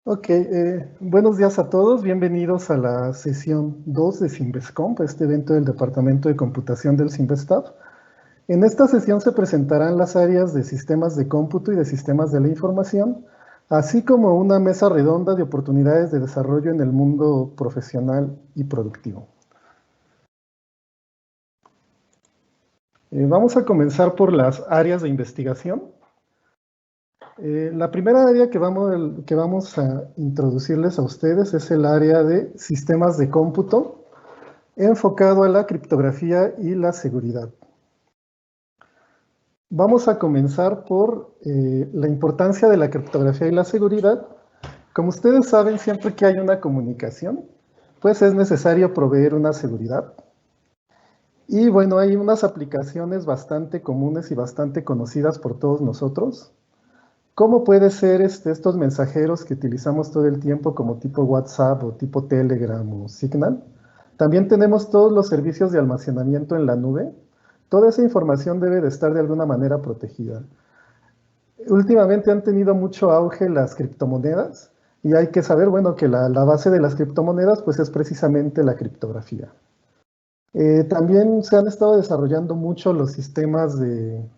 Ok, buenos días a todos, bienvenidos a la sesión 2 de Sinvescomp, este evento del Departamento de Computación del Sinvestav. En esta sesión se presentarán las áreas de sistemas de cómputo y de sistemas de la información, así como una mesa redonda de oportunidades de desarrollo en el mundo profesional y productivo. Vamos a comenzar por las áreas de investigación. La primera área que vamos a introducirles a ustedes es el área de sistemas de cómputo, enfocado a la criptografía y la seguridad. Vamos a comenzar por la importancia de la criptografía y la seguridad. Como ustedes saben, siempre que hay una comunicación, pues es necesario proveer una seguridad. Y bueno, hay unas aplicaciones bastante comunes y bastante conocidas por todos nosotros. ¿Cómo puede ser estos mensajeros que utilizamos todo el tiempo como tipo WhatsApp o tipo Telegram o Signal? También tenemos todos los servicios de almacenamiento en la nube. Toda esa información debe de estar de alguna manera protegida. Últimamente han tenido mucho auge las criptomonedas y hay que saber, bueno, que la base de las criptomonedas pues es precisamente la criptografía. También se han estado desarrollando mucho los sistemas de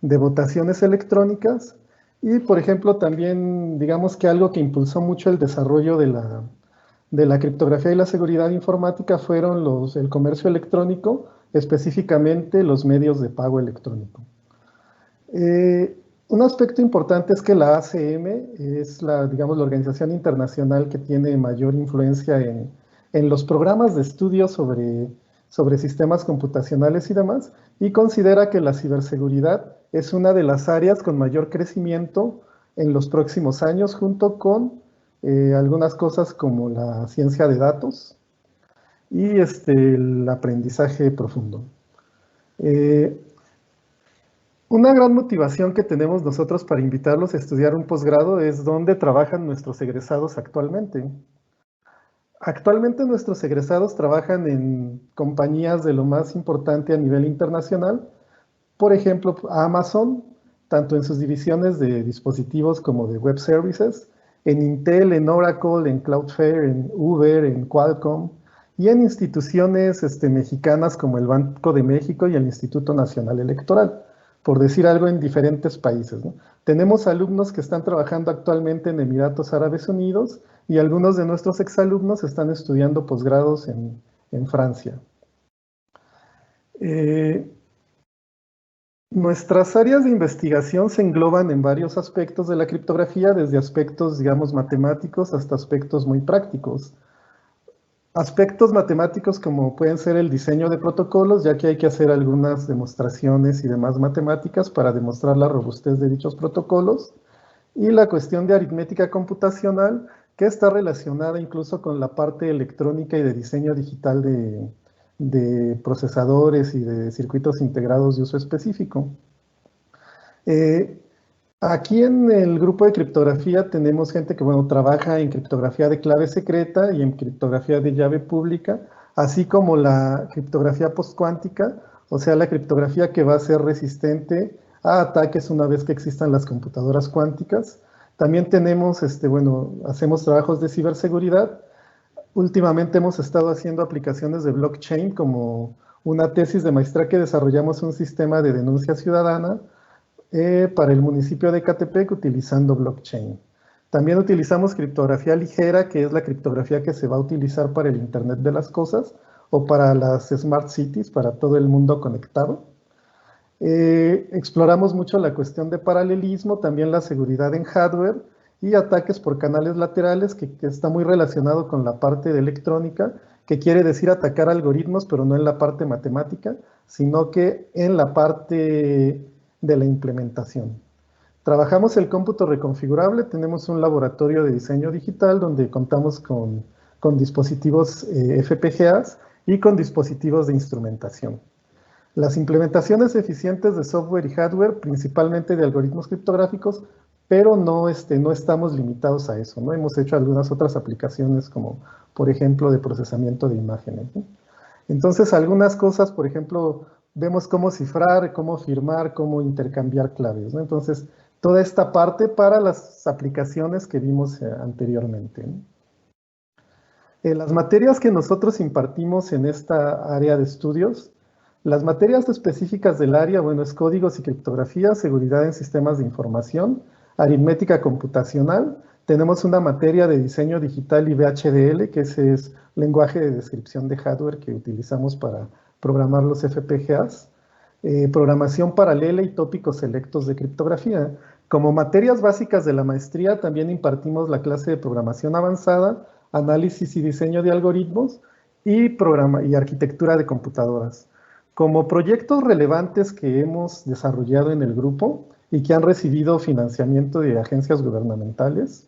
votaciones electrónicas y, por ejemplo, también digamos que algo que impulsó mucho el desarrollo de la criptografía y la seguridad informática fueron el comercio electrónico, específicamente los medios de pago electrónico. Un aspecto importante es que la ACM es digamos, la organización internacional que tiene mayor influencia en los programas de estudio sobre sistemas computacionales y demás, y considera que la ciberseguridad es una de las áreas con mayor crecimiento en los próximos años, junto con algunas cosas como la ciencia de datos y el aprendizaje profundo. Una gran motivación que tenemos nosotros para invitarlos a estudiar un posgrado es dónde trabajan nuestros egresados actualmente. Actualmente nuestros egresados trabajan en compañías de lo más importante a nivel internacional, por ejemplo, Amazon, tanto en sus divisiones de dispositivos como de web services, en Intel, en Oracle, en Cloudflare, en Uber, en Qualcomm, y en instituciones mexicanas como el Banco de México y el Instituto Nacional Electoral, por decir algo, en diferentes países, ¿no? Tenemos alumnos que están trabajando actualmente en Emiratos Árabes Unidos y algunos de nuestros exalumnos están estudiando posgrados en Francia. Nuestras áreas de investigación se engloban en varios aspectos de la criptografía, desde aspectos, digamos, matemáticos hasta aspectos muy prácticos. Aspectos matemáticos como pueden ser el diseño de protocolos, ya que hay que hacer algunas demostraciones y demás matemáticas para demostrar la robustez de dichos protocolos. Y la cuestión de aritmética computacional, que está relacionada incluso con la parte electrónica y de diseño digital de procesadores y de circuitos integrados de uso específico. Eh, Aquí en el grupo de criptografía tenemos gente que, bueno, trabaja en criptografía de clave secreta y en criptografía de llave pública, así como la criptografía postcuántica, o sea, la criptografía que va a ser resistente a ataques una vez que existan las computadoras cuánticas. También tenemos, bueno, hacemos trabajos de ciberseguridad. Últimamente hemos estado haciendo aplicaciones de blockchain como una tesis de maestría que desarrollamos un sistema de denuncia ciudadana para el municipio de Ecatepec utilizando blockchain. También utilizamos criptografía ligera, que es la criptografía que se va a utilizar para el Internet de las Cosas o para las Smart Cities, para todo el mundo conectado. Exploramos mucho la cuestión de paralelismo, también la seguridad en hardware y ataques por canales laterales, que está muy relacionado con la parte de electrónica, que quiere decir atacar algoritmos, pero no en la parte matemática, sino que en la parte de la implementación. Trabajamos el cómputo reconfigurable, tenemos un laboratorio de diseño digital donde contamos con dispositivos FPGAs y con dispositivos de instrumentación. Las implementaciones eficientes de software y hardware, principalmente de algoritmos criptográficos, pero no estamos limitados a eso, ¿no? Hemos hecho algunas otras aplicaciones como, por ejemplo, de procesamiento de imágenes, ¿no? Entonces, algunas cosas, por ejemplo, vemos cómo cifrar, cómo firmar, cómo intercambiar claves, ¿no? Entonces, toda esta parte para las aplicaciones que vimos anteriormente, ¿no? Las materias que nosotros impartimos en esta área de estudios, las materias específicas del área, bueno, es códigos y criptografía, seguridad en sistemas de información, aritmética computacional. Tenemos una materia de diseño digital y VHDL, que ese es lenguaje de descripción de hardware que utilizamos para programar los FPGAs. Programación paralela y tópicos selectos de criptografía. Como materias básicas de la maestría, también impartimos la clase de programación avanzada, análisis y diseño de algoritmos y arquitectura de computadoras. Como proyectos relevantes que hemos desarrollado en el grupo y que han recibido financiamiento de agencias gubernamentales,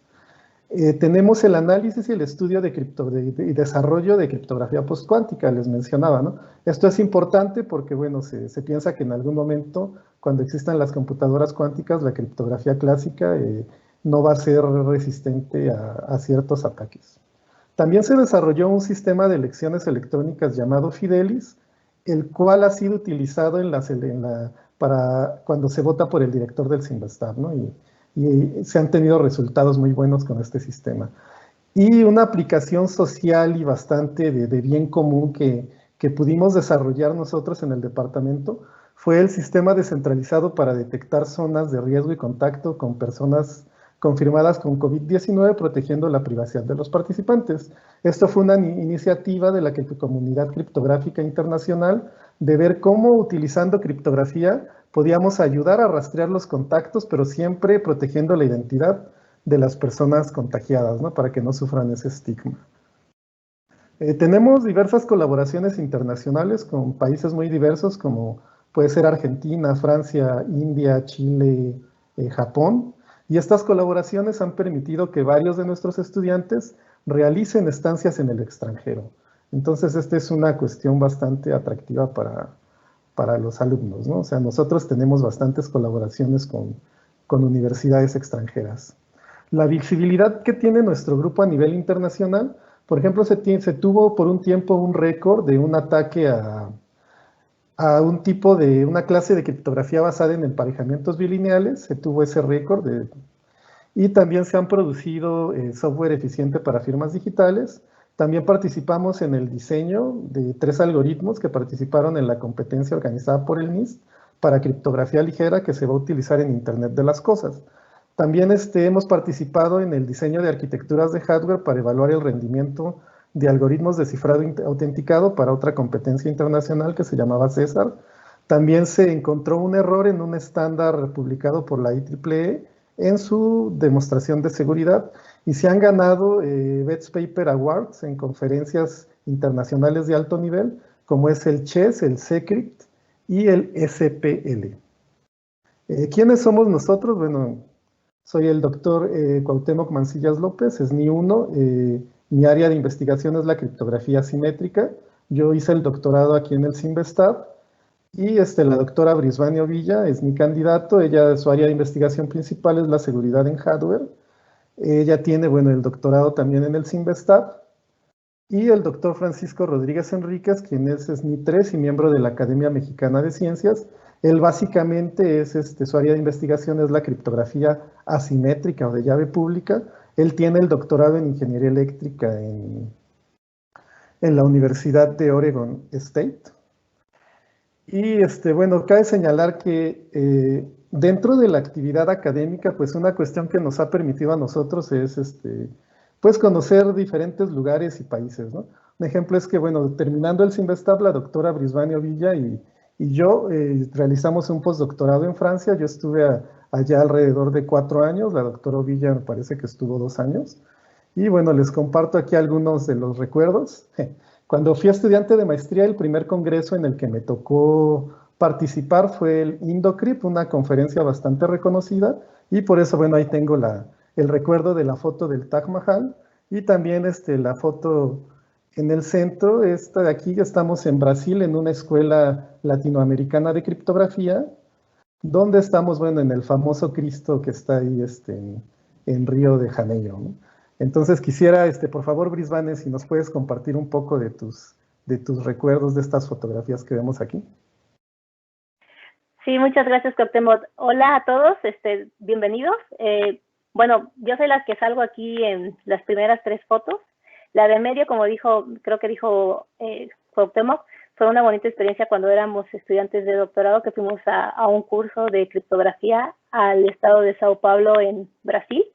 tenemos el análisis y el estudio y desarrollo de criptografía postcuántica, les mencionaba, ¿no? Esto es importante porque, bueno, se piensa que en algún momento, cuando existan las computadoras cuánticas, la criptografía clásica no va a ser resistente a ciertos ataques. También se desarrolló un sistema de elecciones electrónicas llamado Fidelis, el cual ha sido utilizado para cuando se vota por el director del Sinvestab, ¿no? Y se han tenido resultados muy buenos con este sistema. Y una aplicación social y bastante de bien común que pudimos desarrollar nosotros en el departamento fue el sistema descentralizado para detectar zonas de riesgo y contacto con personas confirmadas con COVID-19, protegiendo la privacidad de los participantes. Esto fue una iniciativa de la comunidad criptográfica internacional de ver cómo, utilizando criptografía, podíamos ayudar a rastrear los contactos, pero siempre protegiendo la identidad de las personas contagiadas, ¿no? Para que no sufran ese estigma. Tenemos diversas colaboraciones internacionales con países muy diversos, como puede ser Argentina, Francia, India, Chile, Japón, y estas colaboraciones han permitido que varios de nuestros estudiantes realicen estancias en el extranjero. Entonces, esta es una cuestión bastante atractiva para los alumnos, ¿no? O sea, nosotros tenemos bastantes colaboraciones con universidades extranjeras. La visibilidad que tiene nuestro grupo a nivel internacional, por ejemplo, se tuvo por un tiempo un récord de un ataque a un tipo de, una clase de criptografía basada en emparejamientos bilineales, se tuvo ese récord, y también se han producido software eficiente para firmas digitales. También participamos en el diseño de 3 algoritmos que participaron en la competencia organizada por el NIST para criptografía ligera que se va a utilizar en Internet de las Cosas. También hemos participado en el diseño de arquitecturas de hardware para evaluar el rendimiento de algoritmos de cifrado autenticado para otra competencia internacional que se llamaba César. También se encontró un error en un estándar publicado por la IEEE en su demostración de seguridad y se han ganado Best Paper Awards en conferencias internacionales de alto nivel, como es el CHES, el CECRIT y el SPL. ¿Quiénes somos nosotros? Bueno, soy el doctor Cuauhtémoc Mancillas López, SNI 1. Mi área de investigación es la criptografía asimétrica. Yo hice el doctorado aquí en el Sinvestab. Y la doctora Brisbane Villa es mi candidato. Su área de investigación principal es la seguridad en hardware. Ella tiene, bueno, el doctorado también en el Sinvestab. Y el doctor Francisco Rodríguez Enríquez, quien es SNI 3 y miembro de la Academia Mexicana de Ciencias. Él básicamente su área de investigación es la criptografía asimétrica o de llave pública. Él tiene el doctorado en ingeniería eléctrica en la Universidad de Oregon State. Y bueno, cabe señalar que dentro de la actividad académica, pues una cuestión que nos ha permitido a nosotros es pues conocer diferentes lugares y países, ¿no? Un ejemplo es que, bueno, terminando el Sinvestab, la doctora Brisbane Villa y yo realizamos un postdoctorado en Francia. Yo estuve allá alrededor de 4 años, la doctora Villa me parece que estuvo 2 años. Y bueno, les comparto aquí algunos de los recuerdos. Cuando fui estudiante de maestría, el primer congreso en el que me tocó participar fue el IndoCrip, una conferencia bastante reconocida, y por eso, bueno, ahí tengo el recuerdo de la foto del Taj Mahal, y también la foto en el centro. Esta de aquí, estamos en Brasil, en una escuela latinoamericana de criptografía, donde estamos, bueno, en el famoso Cristo que está ahí en Río de Janeiro, ¿no? Entonces quisiera, por favor, Brisbane, si nos puedes compartir un poco de tus recuerdos de estas fotografías que vemos aquí. Sí, muchas gracias, Cuauhtémoc. Hola a todos, bienvenidos. Bueno, yo soy la que salgo aquí en las primeras 3 fotos. La de medio, como creo que dijo Cuauhtémoc, fue una bonita experiencia cuando éramos estudiantes de doctorado, que fuimos a un curso de criptografía al estado de Sao Paulo en Brasil.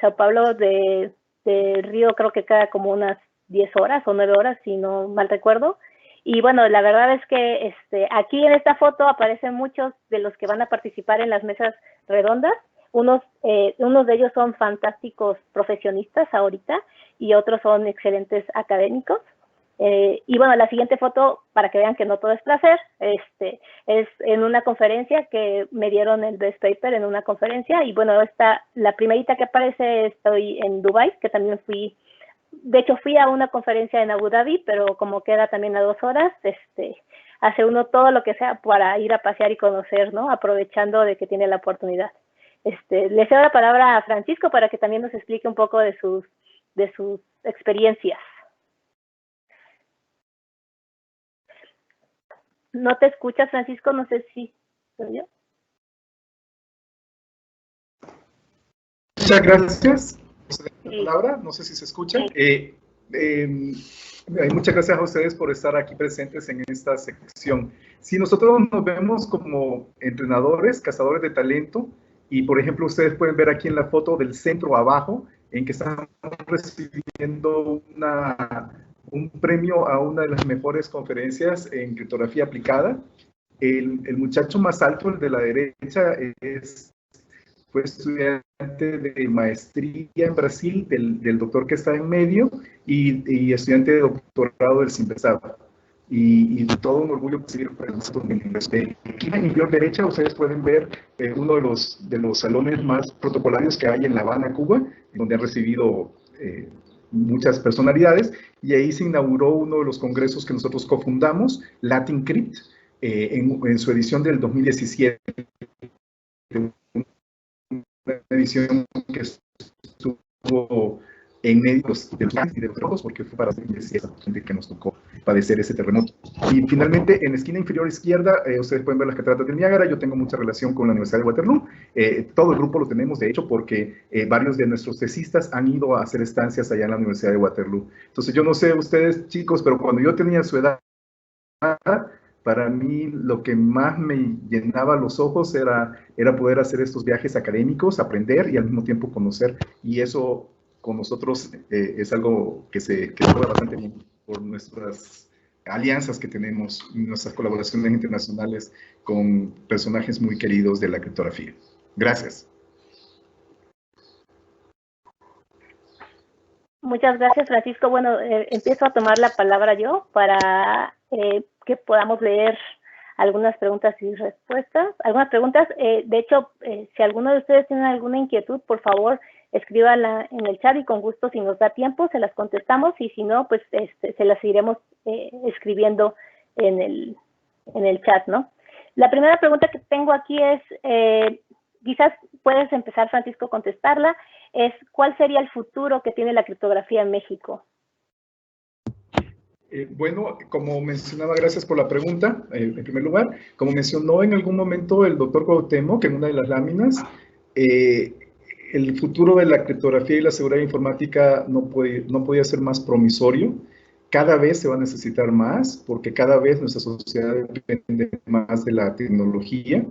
Sao Paulo de Río creo que queda como unas 10 horas o 9 horas, si no mal recuerdo. Y bueno, la verdad es que aquí en esta foto aparecen muchos de los que van a participar en las mesas redondas. Unos de ellos son fantásticos profesionistas ahorita y otros son excelentes académicos. Y bueno, la siguiente foto, para que vean que no todo es placer, es en una conferencia que me dieron el Best Paper en una conferencia. Y bueno, la primerita que aparece, estoy en Dubái, que también de hecho fui a una conferencia en Abu Dhabi, pero como queda también a 2 horas, hace uno todo lo que sea para ir a pasear y conocer, ¿no? Aprovechando de que tiene la oportunidad. Le cedo la palabra a Francisco para que también nos explique un poco de sus experiencias. No te escuchas, Francisco, no sé si soy yo. Muchas gracias por la palabra, no sé si se escucha. Muchas gracias a ustedes por estar aquí presentes en esta sección. Si nosotros nos vemos como entrenadores, cazadores de talento, y por ejemplo ustedes pueden ver aquí en la foto del centro abajo, en que estamos recibiendo un premio a una de las mejores conferencias en criptografía aplicada. El muchacho más alto, el de la derecha, fue estudiante de maestría en Brasil del doctor que está en medio y estudiante de doctorado del Simpesav. Y todo un orgullo seguir para nosotros. Aquí en la inferior derecha ustedes pueden ver uno de los salones más protocolarios que hay en La Habana, Cuba, donde han recibido muchas personalidades, y ahí se inauguró uno de los congresos que nosotros cofundamos, Latin Crypt, en su edición del 2017. Una edición que estuvo en medio de los y de los rojos, porque fue para esa gente que nos tocó padecer ese terremoto. Y finalmente, en la esquina inferior izquierda, ustedes pueden ver las cataratas del Niágara. Yo tengo mucha relación con la Universidad de Waterloo. Todo el grupo lo tenemos, de hecho, porque varios de nuestros tesistas han ido a hacer estancias allá en la Universidad de Waterloo. Entonces, yo no sé ustedes, chicos, pero cuando yo tenía su edad, para mí lo que más me llenaba los ojos era poder hacer estos viajes académicos, aprender y al mismo tiempo conocer. Y eso con nosotros es algo que se logra bastante bien por nuestras alianzas que tenemos, nuestras colaboraciones internacionales con personajes muy queridos de la criptografía. Gracias. Muchas gracias, Francisco. Bueno, empiezo a tomar la palabra yo para que podamos leer algunas preguntas y respuestas. Algunas preguntas, de hecho, si alguno de ustedes tiene alguna inquietud, por favor, escríbanla en el chat y con gusto, si nos da tiempo, se las contestamos, y si no, pues se las iremos escribiendo en el chat, ¿no? La primera pregunta que tengo aquí es, quizás puedes empezar, Francisco, a contestarla, es ¿cuál sería el futuro que tiene la criptografía en México? Bueno, como mencionaba, gracias por la pregunta, en primer lugar. Como mencionó en algún momento el doctor Cuauhtémoc, que en una de las láminas, el futuro de la criptografía y la seguridad informática no podía ser más promisorio. Cada vez se va a necesitar más, porque cada vez nuestra sociedad depende más de la tecnología.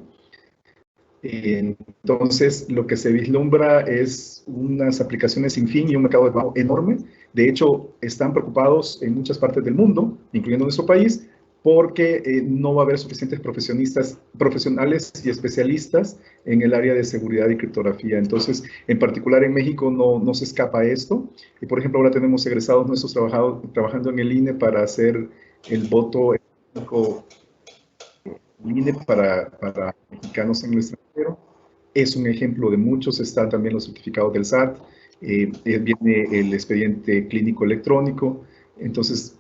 Entonces, lo que se vislumbra es unas aplicaciones sin fin y un mercado de trabajo enorme. De hecho, están preocupados en muchas partes del mundo, incluyendo nuestro país, porque no va a haber suficientes profesionales y especialistas en el área de seguridad y criptografía. Entonces, en particular en México no se escapa esto. Y, por ejemplo, ahora tenemos egresados nuestros trabajando en el INE para hacer el voto INE para mexicanos en el extranjero. Es un ejemplo de muchos. Están también los certificados del SAT, viene el expediente clínico electrónico. Entonces,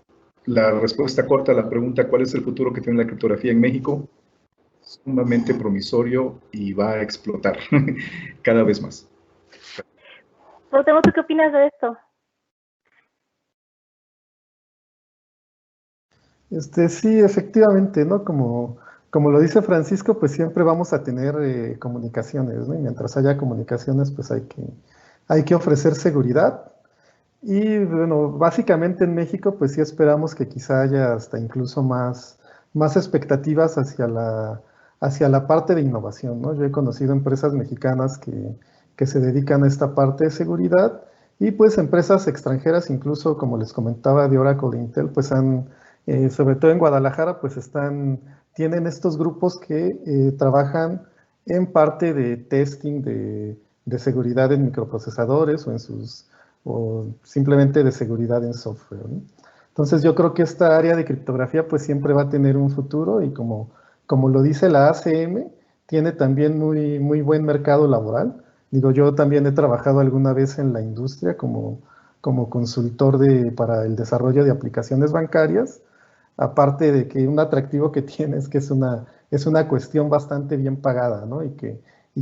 la respuesta corta a la pregunta ¿cuál es el futuro que tiene la criptografía en México? Sumamente promisorio y va a explotar cada vez más. Cuauhtémoc, ¿tú qué opinas de esto? Sí, efectivamente, ¿no? Como como lo dice Francisco, pues siempre vamos a tener comunicaciones, ¿no? Y mientras haya comunicaciones, pues hay que ofrecer seguridad. Y bueno, básicamente en México, pues sí esperamos que quizá haya hasta incluso más expectativas hacia la parte de innovación, ¿no? Yo he conocido empresas mexicanas que se dedican a esta parte de seguridad y pues empresas extranjeras, incluso como les comentaba de Oracle e Intel, pues sobre todo en Guadalajara, pues tienen estos grupos que trabajan en parte de testing de seguridad en microprocesadores o simplemente de seguridad en software, ¿no? Entonces yo creo que esta área de criptografía pues siempre va a tener un futuro y como lo dice la ACM, tiene también muy buen mercado laboral. Digo, yo también he trabajado alguna vez en la industria como consultor para el desarrollo de aplicaciones bancarias, aparte de que un atractivo que tiene es que es una cuestión bastante bien pagada, ¿no? Y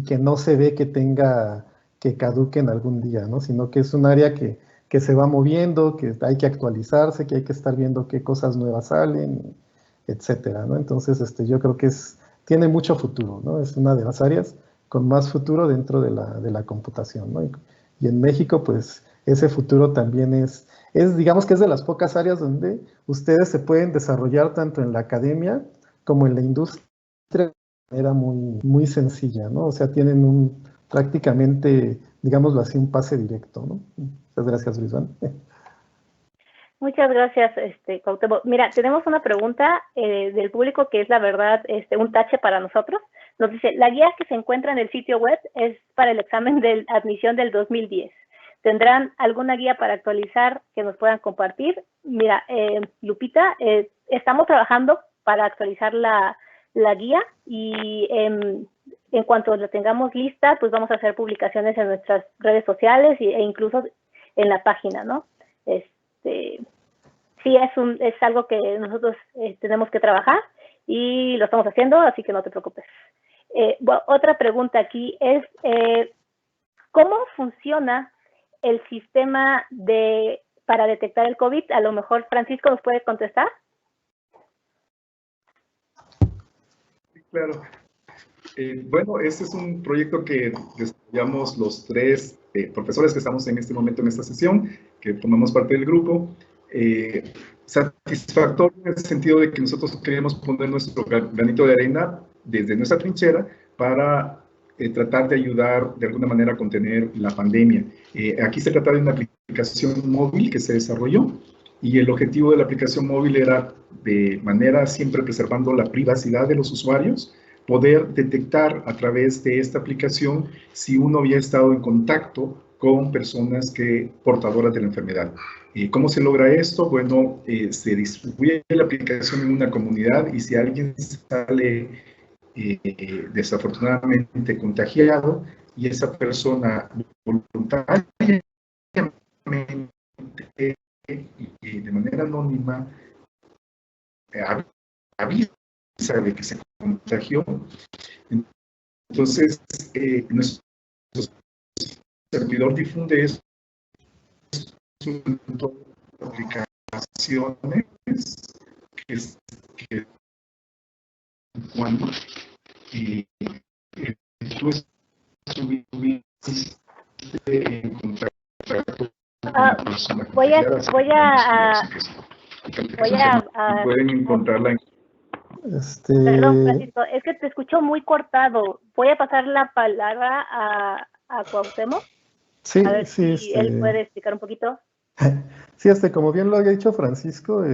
que no se ve que caduquen algún día, ¿no? Sino que es un área que se va moviendo, que hay que actualizarse, que hay que estar viendo qué cosas nuevas salen, etcétera, ¿no? Entonces, yo creo que tiene mucho futuro, ¿no? Es una de las áreas con más futuro dentro de la computación, ¿no? Y en México, pues, ese futuro también digamos que es de las pocas áreas donde ustedes se pueden desarrollar tanto en la academia como en la industria de manera muy sencilla, ¿no? O sea, tienen prácticamente, digámoslo así, un pase directo, ¿no? Muchas gracias, Luis Juan. Muchas gracias, Cuauhtémoc. Mira, tenemos una pregunta del público que es la verdad un tache para nosotros. Nos dice, la guía que se encuentra en el sitio web es para el examen de admisión del 2010. ¿Tendrán alguna guía para actualizar que nos puedan compartir? Mira, Lupita, estamos trabajando para actualizar la guía y en cuanto la tengamos lista, pues vamos a hacer publicaciones en nuestras redes sociales e incluso en la página, ¿no? Sí, es algo que nosotros tenemos que trabajar y lo estamos haciendo, así que no te preocupes. Bueno, otra pregunta aquí es, ¿cómo funciona el sistema para detectar el COVID? A lo mejor Francisco nos puede contestar. Claro. Bueno, este es un proyecto que desarrollamos los tres profesores que estamos en este momento en esta sesión, que formamos parte del grupo. Satisfactorio en el sentido de que nosotros queremos poner nuestro granito de arena desde nuestra trinchera para tratar de ayudar de alguna manera a contener la pandemia. Aquí se trata de una aplicación móvil que se desarrolló y el objetivo de la aplicación móvil era, de manera siempre preservando la privacidad de los usuarios, poder detectar a través de esta aplicación si uno había estado en contacto con personas portadoras de la enfermedad. ¿Cómo se logra esto? Bueno, se distribuye la aplicación en una comunidad y si alguien sale desafortunadamente contagiado y esa persona voluntariamente y de manera anónima avisa de que se contagió, entonces nuestro servidor difunde eso en todas las aplicaciones que cuando tú estuviste en contacto con una persona pueden encontrarla en... Perdón, Francisco, es que te escucho muy cortado. Voy a pasar la palabra a Cuauhtémoc. Sí, a ver sí, si él puede explicar un poquito. Sí, como bien lo había dicho Francisco,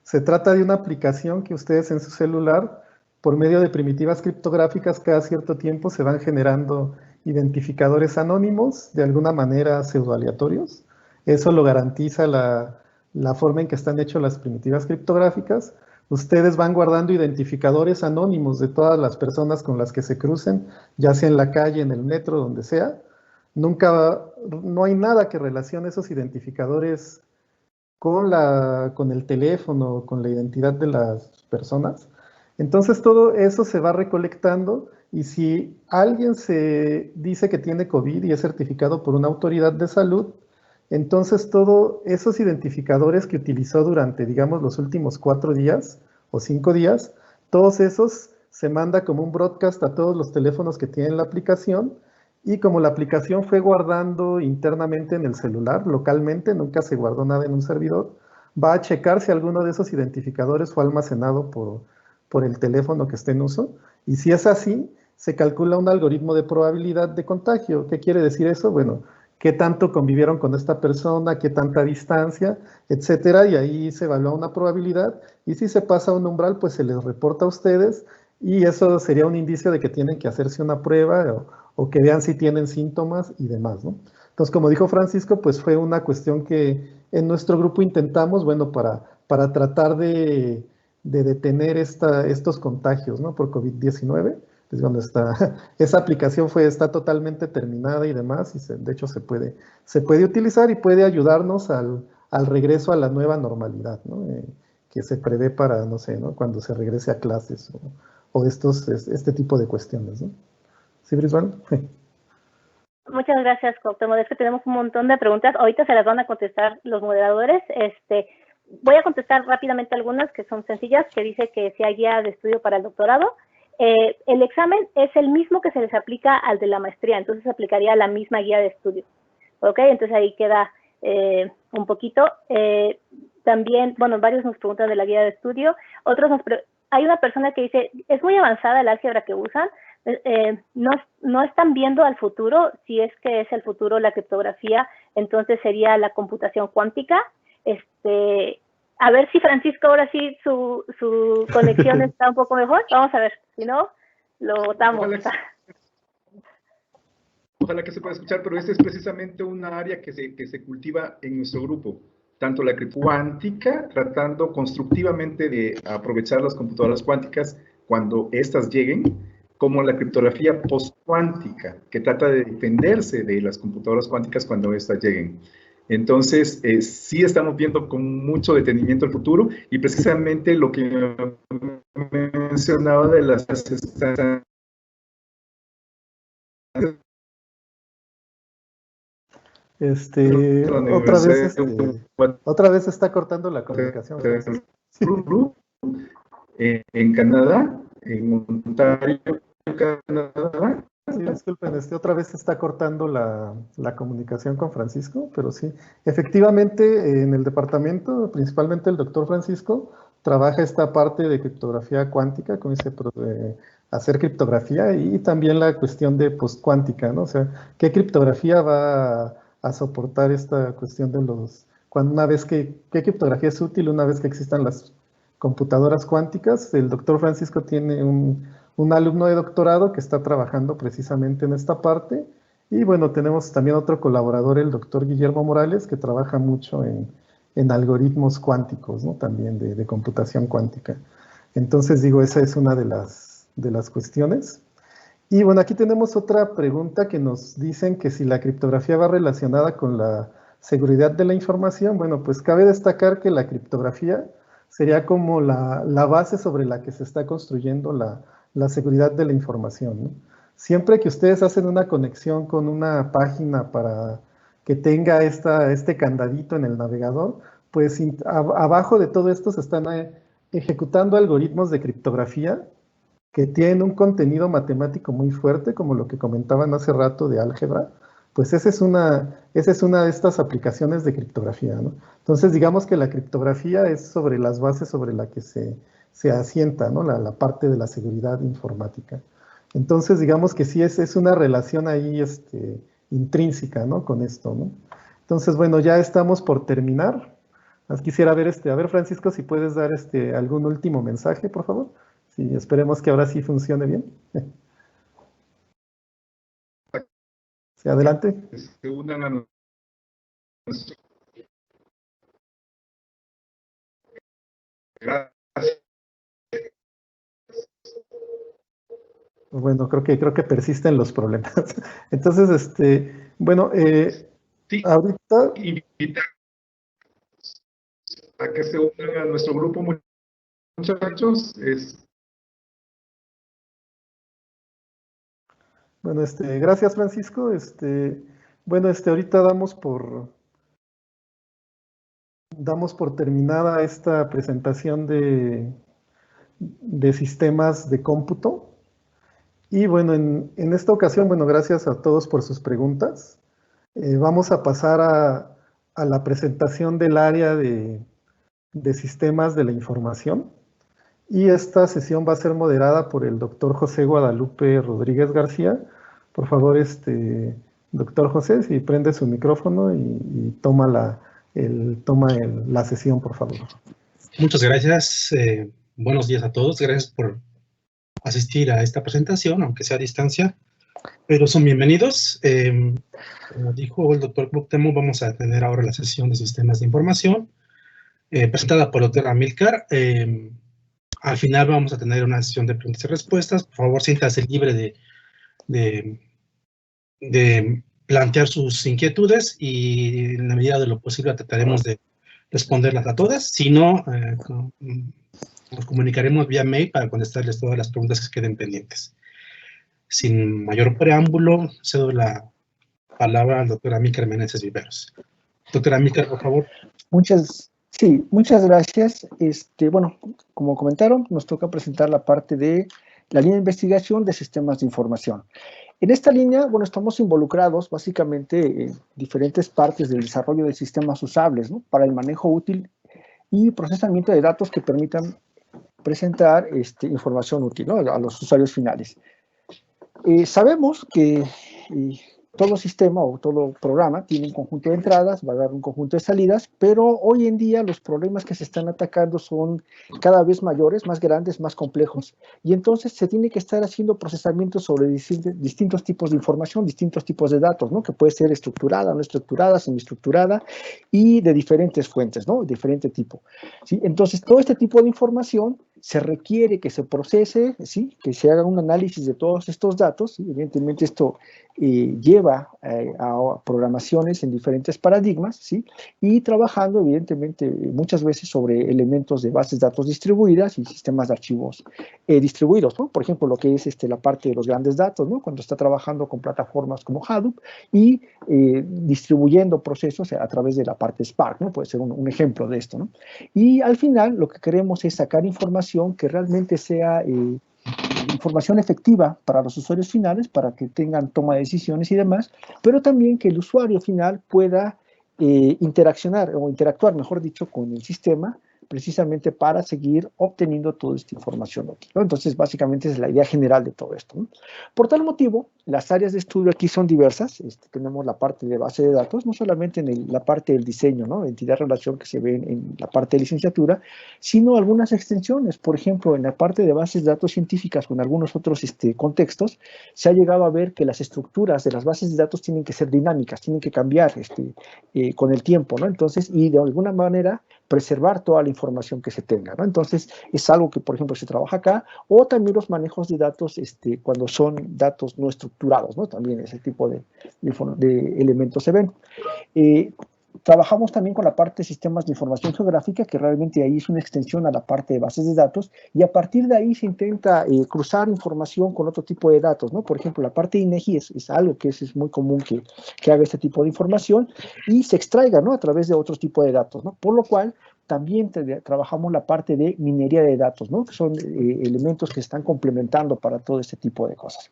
se trata de una aplicación que ustedes en su celular, por medio de primitivas criptográficas, cada cierto tiempo se van generando identificadores anónimos, de alguna manera pseudoaleatorios. Eso lo garantiza la forma en que están hechas las primitivas criptográficas. Ustedes van guardando identificadores anónimos de todas las personas con las que se crucen, ya sea en la calle, en el metro, donde sea. No hay nada que relacione esos identificadores con el teléfono, con la identidad de las personas. Entonces todo eso se va recolectando y si alguien se dice que tiene COVID y es certificado por una autoridad de salud, entonces todos esos identificadores que utilizó durante, digamos, los últimos 4 días o 5 días, todos esos se manda como un broadcast a todos los teléfonos que tienen la aplicación, y como la aplicación fue guardando internamente en el celular, localmente, nunca se guardó nada en un servidor, va a checar si alguno de esos identificadores fue almacenado por el teléfono que esté en uso, y si es así, se calcula un algoritmo de probabilidad de contagio. ¿Qué quiere decir eso? Bueno, qué tanto convivieron con esta persona, qué tanta distancia, etcétera, y ahí se evalúa una probabilidad, y si se pasa un umbral, pues se les reporta a ustedes, y eso sería un indicio de que tienen que hacerse una prueba o que vean si tienen síntomas y demás, ¿no? Entonces, como dijo Francisco, pues fue una cuestión que en nuestro grupo intentamos, bueno, para tratar de detener estos contagios, ¿no? Por COVID-19. Pues bueno, esa aplicación está totalmente terminada y demás, y de hecho se puede utilizar y puede ayudarnos al regreso a la nueva normalidad, ¿no? Que se prevé para, no sé, ¿no? Cuando se regrese a clases o este tipo de cuestiones, ¿no? ¿Sí, Brisbane? Muchas gracias, Cuauhtémoc. Es que tenemos un montón de preguntas. Ahorita se las van a contestar los moderadores. Voy a contestar rápidamente algunas que son sencillas, que dice que si hay guía de estudio para el doctorado. El examen es el mismo que se les aplica al de la maestría, entonces se aplicaría la misma guía de estudio. ¿Ok? Entonces ahí queda un poquito. También, bueno, varios nos preguntan de la guía de estudio. Hay una persona que dice, es muy avanzada el álgebra que usan. No están viendo al futuro. Si es que es el futuro la criptografía, entonces sería la computación cuántica. A ver si Francisco ahora sí su conexión está un poco mejor. Vamos a ver, si no, lo votamos. Ojalá que se pueda escuchar, pero esta es precisamente una área que se cultiva en nuestro grupo, tanto la criptografía cuántica, tratando constructivamente de aprovechar las computadoras cuánticas cuando éstas lleguen, como la criptografía postcuántica, que trata de defenderse de las computadoras cuánticas cuando éstas lleguen. Entonces, sí estamos viendo con mucho detenimiento el futuro, y precisamente lo que mencionaba de las otra vez está cortando la comunicación. Sí. En Canadá, en Ontario, Canadá. Sí, disculpen, otra vez está cortando la comunicación con Francisco, pero sí, efectivamente en el departamento, principalmente el doctor Francisco, trabaja esta parte de criptografía cuántica, con hacer criptografía, y también la cuestión de postcuántica, ¿no? O sea, ¿qué criptografía va a soportar esta cuestión de qué criptografía es útil una vez que existan las computadoras cuánticas? El doctor Francisco tiene un alumno de doctorado que está trabajando precisamente en esta parte, y bueno, tenemos también otro colaborador, el doctor Guillermo Morales, que trabaja mucho en algoritmos cuánticos, ¿no? También de computación cuántica. Entonces, digo, esa es una de las cuestiones. Y bueno, aquí tenemos otra pregunta que nos dicen que si la criptografía va relacionada con la seguridad de la información. Bueno, pues cabe destacar que la criptografía sería como la base sobre la que se está construyendo la seguridad de la información, ¿no? Siempre que ustedes hacen una conexión con una página para que tenga este candadito en el navegador, pues abajo de todo esto se están ejecutando algoritmos de criptografía que tienen un contenido matemático muy fuerte, como lo que comentaban hace rato de álgebra. Pues esa es una de estas aplicaciones de criptografía, ¿no? Entonces, digamos que la criptografía es sobre las bases sobre las que se asienta, ¿no? La parte de la seguridad informática. Entonces, digamos que sí es una relación ahí intrínseca, ¿no? Con esto, ¿no? Entonces, bueno, ya estamos por terminar. Quisiera ver, a ver, Francisco, si puedes dar algún último mensaje, por favor. Sí, esperemos que ahora sí funcione bien. Sí, adelante. Se unan a nuestro. Gracias. Bueno, creo que persisten los problemas. Entonces, bueno, sí, ahorita... invitar a que se unan a nuestro grupo, muchachos. Bueno, gracias, Francisco. Bueno, ahorita damos por terminada esta presentación de sistemas de cómputo. Y bueno, en esta ocasión, bueno, gracias a todos por sus preguntas. Vamos a pasar a la presentación del área de sistemas de la información. Y esta sesión va a ser moderada por el doctor José Guadalupe Rodríguez García. Por favor, doctor José, si prende su micrófono y toma la sesión, por favor. Muchas gracias. Buenos días a todos. Gracias por asistir a esta presentación, aunque sea a distancia, pero son bienvenidos. Como dijo el doctor Cuauhtémoc, vamos a tener ahora la sesión de sistemas de información, presentada por el doctor Amílcar. Al final vamos a tener una sesión de preguntas y respuestas. Por favor, siéntase libre de plantear sus inquietudes y en la medida de lo posible trataremos de responderlas a todas. Si no, nos comunicaremos vía mail para contestarles todas las preguntas que queden pendientes. Sin mayor preámbulo, cedo la palabra al doctor Amílcar Meneses Viveros. Doctor Amílcar, por favor. Muchas gracias. Bueno, como comentaron, nos toca presentar la parte de la línea de investigación de sistemas de información. En esta línea, bueno, estamos involucrados básicamente en diferentes partes del desarrollo de sistemas usables, ¿no?, para el manejo útil y procesamiento de datos que permitan presentar información útil, ¿no?, a los usuarios finales. Sabemos que todo sistema o todo programa tiene un conjunto de entradas, va a dar un conjunto de salidas, pero hoy en día los problemas que se están atacando son cada vez mayores, más grandes, más complejos, y entonces se tiene que estar haciendo procesamientos sobre distintos tipos de información, distintos tipos de datos, ¿no?, que puede ser estructurada, no estructurada, semiestructurada, y de diferentes fuentes, ¿no?, diferente tipo, ¿sí? Entonces, todo este tipo de información se requiere que se procese, ¿sí?, que se haga un análisis de todos estos datos, ¿sí? Evidentemente esto lleva a programaciones en diferentes paradigmas, ¿sí?, y trabajando evidentemente muchas veces sobre elementos de bases de datos distribuidas y sistemas de archivos distribuidos, ¿no? Por ejemplo, lo que es la parte de los grandes datos, ¿no?, cuando está trabajando con plataformas como Hadoop y distribuyendo procesos a través de la parte Spark, ¿no? Puede ser un ejemplo de esto, ¿no? Y al final lo que queremos es sacar información que realmente sea información efectiva para los usuarios finales, para que tengan toma de decisiones y demás, pero también que el usuario final pueda interactuar, mejor dicho, con el sistema, precisamente para seguir obteniendo toda esta información útil, ¿no? Entonces, básicamente esa es la idea general de todo esto, ¿no? Por tal motivo, las áreas de estudio aquí son diversas. Tenemos la parte de base de datos, no solamente en la parte del diseño, ¿no?, entidad-relación que se ve en la parte de licenciatura, sino algunas extensiones. Por ejemplo, en la parte de bases de datos científicas o en algunos otros contextos, se ha llegado a ver que las estructuras de las bases de datos tienen que ser dinámicas, tienen que cambiar con el tiempo, ¿no? Entonces, y de alguna manera preservar toda la información que se tenga, ¿no? Entonces, es algo que, por ejemplo, se trabaja acá, o también los manejos de datos cuando son datos no estructurados, ¿no? También ese tipo de elementos se ven. Trabajamos también con la parte de sistemas de información geográfica, que realmente ahí es una extensión a la parte de bases de datos, y a partir de ahí se intenta cruzar información con otro tipo de datos, ¿no? Por ejemplo, la parte de INEGI es algo que es muy común que haga este tipo de información y se extraiga, ¿no?, a través de otro tipo de datos, ¿no? Por lo cual, también trabajamos la parte de minería de datos, ¿no?, que son elementos que se están complementando para todo este tipo de cosas.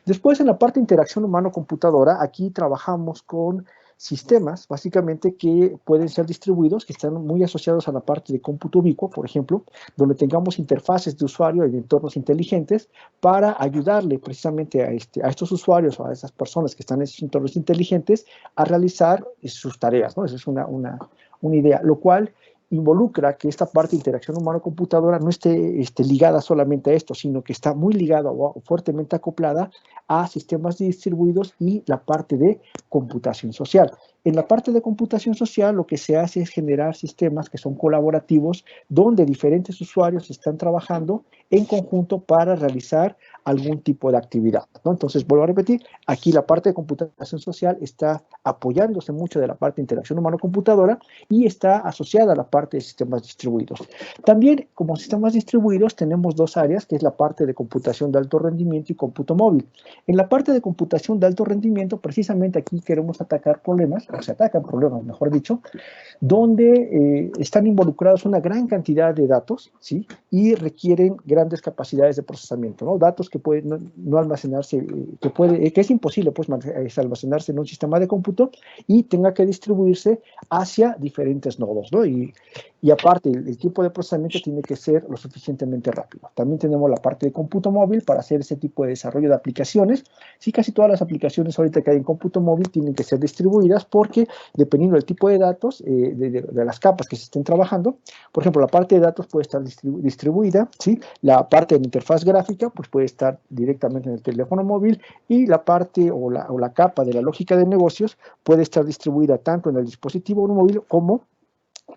Después, en la parte de interacción humano-computadora, aquí trabajamos con sistemas, básicamente, que pueden ser distribuidos, que están muy asociados a la parte de cómputo ubicuo, por ejemplo, donde tengamos interfaces de usuario y entornos inteligentes para ayudarle precisamente a estos usuarios o a esas personas que están en esos entornos inteligentes a realizar sus tareas, ¿no? Esa es una idea, lo cual involucra que esta parte de interacción humano-computadora no esté ligada solamente a esto, sino que está muy ligada o fuertemente acoplada a sistemas distribuidos y la parte de computación social. En la parte de computación social lo que se hace es generar sistemas que son colaborativos, donde diferentes usuarios están trabajando en conjunto para realizar algún tipo de actividad, ¿no? Entonces, vuelvo a repetir, aquí la parte de computación social está apoyándose mucho de la parte de interacción humano-computadora y está asociada a la parte de sistemas distribuidos. También, como sistemas distribuidos, tenemos dos áreas, que es la parte de computación de alto rendimiento y cómputo móvil. En la parte de computación de alto rendimiento, precisamente aquí queremos atacar problemas, o se atacan problemas, mejor dicho, donde están involucrados una gran cantidad de datos, ¿sí? Y requieren grandes capacidades de procesamiento, ¿no? Datos que pueden no almacenarse, que es imposible pues, almacenarse en un sistema de cómputo y tenga que distribuirse hacia diferentes nodos, ¿no? Y aparte, el tiempo de procesamiento tiene que ser lo suficientemente rápido. También tenemos la parte de cómputo móvil para hacer ese tipo de desarrollo de aplicaciones. Sí, casi todas las aplicaciones ahorita que hay en cómputo móvil tienen que ser distribuidas porque, dependiendo del tipo de datos, de las capas que se estén trabajando, por ejemplo, la parte de datos puede estar distribuida, ¿sí? La parte de la interfaz gráfica pues puede estar directamente en el teléfono móvil y la parte o la capa de la lógica de negocios puede estar distribuida tanto en el dispositivo móvil como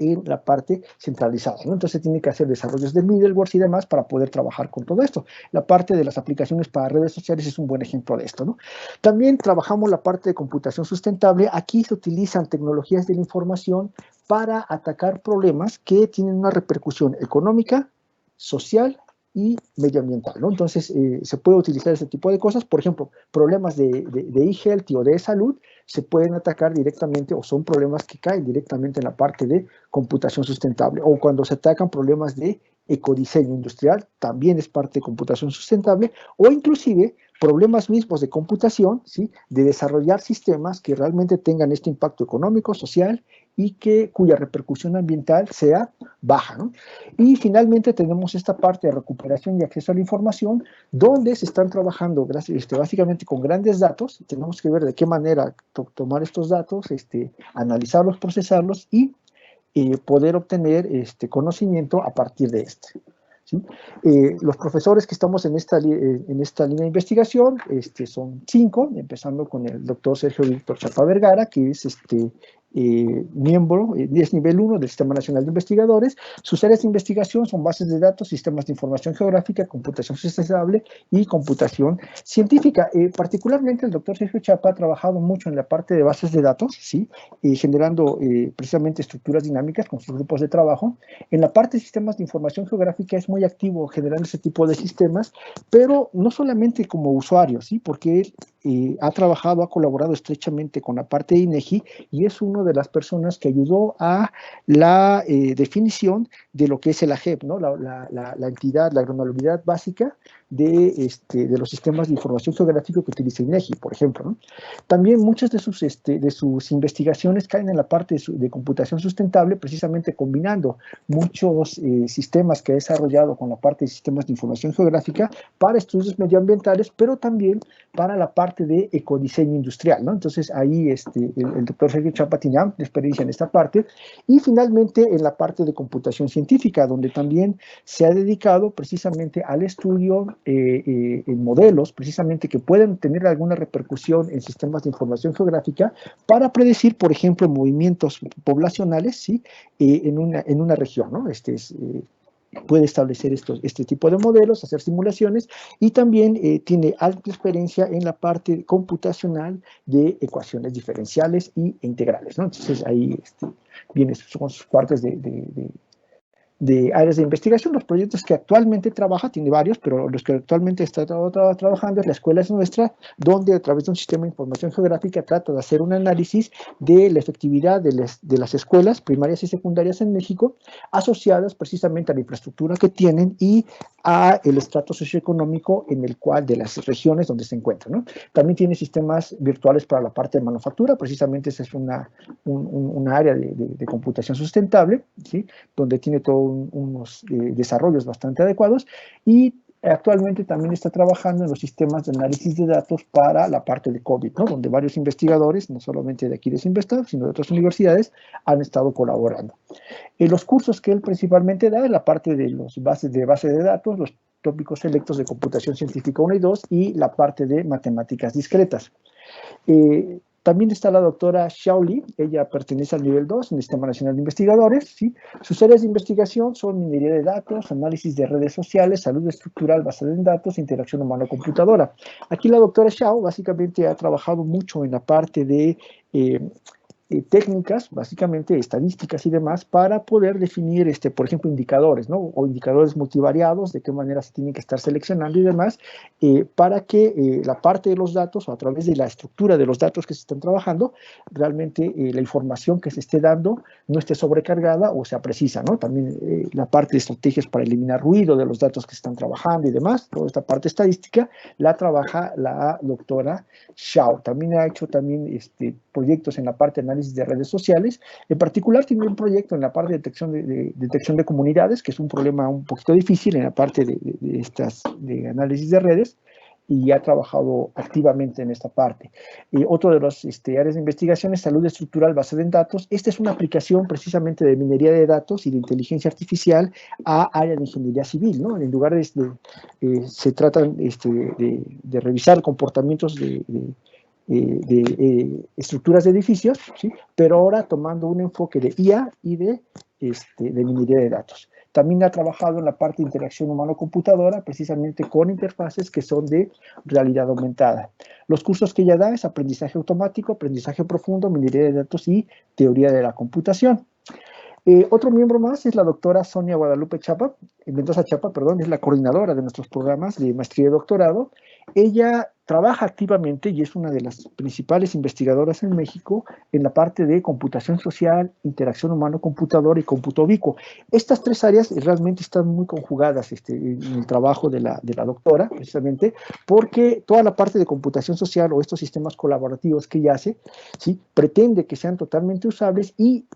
en la parte centralizada, ¿no? Entonces tiene que hacer desarrollos de middleware y demás para poder trabajar con todo esto. La parte de las aplicaciones para redes sociales es un buen ejemplo de esto, ¿no? También trabajamos la parte de computación sustentable. Aquí se utilizan tecnologías de la información para atacar problemas que tienen una repercusión económica, social y medioambiental, ¿no? Entonces, se puede utilizar ese tipo de cosas. Por ejemplo, problemas de e-health o de salud se pueden atacar directamente o son problemas que caen directamente en la parte de computación sustentable. O cuando se atacan problemas de ecodiseño industrial, también es parte de computación sustentable. O inclusive problemas mismos de computación, ¿sí? De desarrollar sistemas que realmente tengan este impacto económico, social y cuya repercusión ambiental sea baja, ¿no? Y finalmente tenemos esta parte de recuperación y acceso a la información, donde se están trabajando básicamente con grandes datos. Tenemos que ver de qué manera tomar estos datos, analizarlos, procesarlos y poder obtener conocimiento a partir de este. ¿Sí? Los profesores que estamos en esta línea de investigación son 5, empezando con el doctor Sergio Víctor Chapa Vergara, que es miembro, es nivel 1 del Sistema Nacional de Investigadores. Sus áreas de investigación son bases de datos, sistemas de información geográfica, computación sustentable y computación científica. Particularmente el doctor Sergio Chapa ha trabajado mucho en la parte de bases de datos, ¿sí? Generando precisamente estructuras dinámicas con sus grupos de trabajo. En la parte de sistemas de información geográfica es muy activo generando ese tipo de sistemas, pero no solamente como usuario, ¿sí? Porque él ha trabajado, ha colaborado estrechamente con la parte de INEGI y es una de las personas que ayudó a la definición de lo que es el AGEP, ¿no? La entidad, la granularidad básica de los sistemas de información geográfica que utiliza INEGI, por ejemplo, ¿no? También muchas de sus investigaciones caen en la parte de computación sustentable, precisamente combinando muchos sistemas que ha desarrollado con la parte de sistemas de información geográfica para estudios medioambientales, pero también para la parte de ecodiseño industrial, ¿no? Entonces ahí el doctor Sergio Chapa tiene amplia experiencia en esta parte. Y finalmente en la parte de computación científica, donde también se ha dedicado precisamente al estudio en modelos, precisamente que pueden tener alguna repercusión en sistemas de información geográfica para predecir, por ejemplo, movimientos poblacionales, ¿sí? En una región, ¿no? Puede establecer este tipo de modelos, hacer simulaciones y también tiene alta experiencia en la parte computacional de ecuaciones diferenciales e integrales, ¿no? Entonces ahí son sus partes de áreas de investigación. Los proyectos que actualmente trabaja, tiene varios, pero los que actualmente está trabajando es La Escuela es Nuestra, donde a través de un sistema de información geográfica trata de hacer un análisis de la efectividad de las escuelas primarias y secundarias en México, asociadas precisamente a la infraestructura que tienen y a el estrato socioeconómico de las regiones donde se encuentran, ¿no? También tiene sistemas virtuales para la parte de manufactura, precisamente esa es una área de computación sustentable, ¿sí? Donde tiene todo unos desarrollos bastante adecuados y actualmente también está trabajando en los sistemas de análisis de datos para la parte de COVID, ¿no? Donde varios investigadores, no solamente de aquí de Sinvestad, sino de otras universidades, han estado colaborando. Los cursos que él principalmente da es la parte de base de datos, los tópicos selectos de computación científica 1 y 2 y la parte de matemáticas discretas. También está la doctora Xiao Li, ella pertenece al nivel 2 en el Sistema Nacional de Investigadores, ¿sí? Sus áreas de investigación son minería de datos, análisis de redes sociales, salud estructural basada en datos, interacción humano-computadora. Aquí la doctora Xiao básicamente ha trabajado mucho en la parte de técnicas, básicamente estadísticas y demás, para poder definir, por ejemplo, indicadores, ¿no? O indicadores multivariados, de qué manera se tienen que estar seleccionando y demás, para que la parte de los datos, o a través de la estructura de los datos que se están trabajando, realmente la información que se esté dando no esté sobrecargada o sea precisa, ¿no? También la parte de estrategias para eliminar ruido de los datos que se están trabajando y demás, toda esta parte estadística la trabaja la doctora Xiao. También ha hecho proyectos en la parte de análisis de redes sociales. En particular tiene un proyecto en la parte de detección de comunidades, que es un problema un poquito difícil en la parte de análisis de redes, y ha trabajado activamente en esta parte. Otro de los áreas de investigación es salud estructural basada en datos. Esta es una aplicación precisamente de minería de datos y de inteligencia artificial a área de ingeniería civil, ¿no? En lugar se trata de revisar comportamientos de estructuras de edificios, ¿sí? Pero ahora tomando un enfoque de IA y de minería de datos. También ha trabajado en la parte de interacción humano-computadora, precisamente con interfaces que son de realidad aumentada. Los cursos que ella da es aprendizaje automático, aprendizaje profundo, minería de datos y teoría de la computación. Otro miembro más es la doctora Sonia Guadalupe Mendoza Chapa, es la coordinadora de nuestros programas de maestría y doctorado. Ella trabaja activamente y es una de las principales investigadoras en México en la parte de computación social, interacción humano-computadora y cómputo ubicuo. Estas tres áreas realmente están muy conjugadas en el trabajo de la doctora, precisamente, porque toda la parte de computación social o estos sistemas colaborativos que ella hace, ¿sí? Pretende que sean totalmente usables y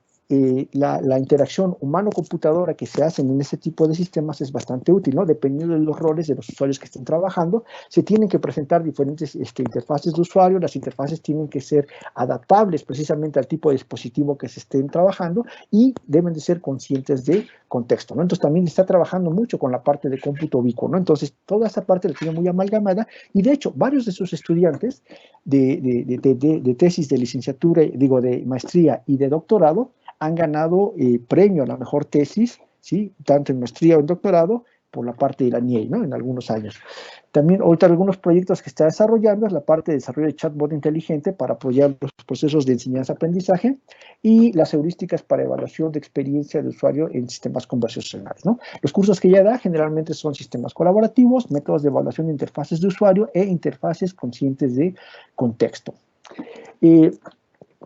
la interacción humano-computadora que se hacen en ese tipo de sistemas es bastante útil, ¿no? Dependiendo de los roles de los usuarios que estén trabajando, se tienen que presentar diferentes interfaces de usuario, las interfaces tienen que ser adaptables precisamente al tipo de dispositivo que se estén trabajando y deben de ser conscientes de contexto, ¿no? Entonces también está trabajando mucho con la parte de cómputo ubicuo, ¿no? Entonces toda esa parte la tiene muy amalgamada y de hecho varios de sus estudiantes de tesis de licenciatura, de maestría y de doctorado han ganado premio a la mejor tesis, ¿sí? Tanto en maestría o en doctorado, por la parte de la NIEI, ¿no? En algunos años. También, ahorita algunos proyectos que está desarrollando es la parte de desarrollo de chatbot inteligente para apoyar los procesos de enseñanza-aprendizaje y las heurísticas para evaluación de experiencia de usuario en sistemas conversacionales, ¿no? Los cursos que ella da generalmente son sistemas colaborativos, métodos de evaluación de interfaces de usuario e interfaces conscientes de contexto.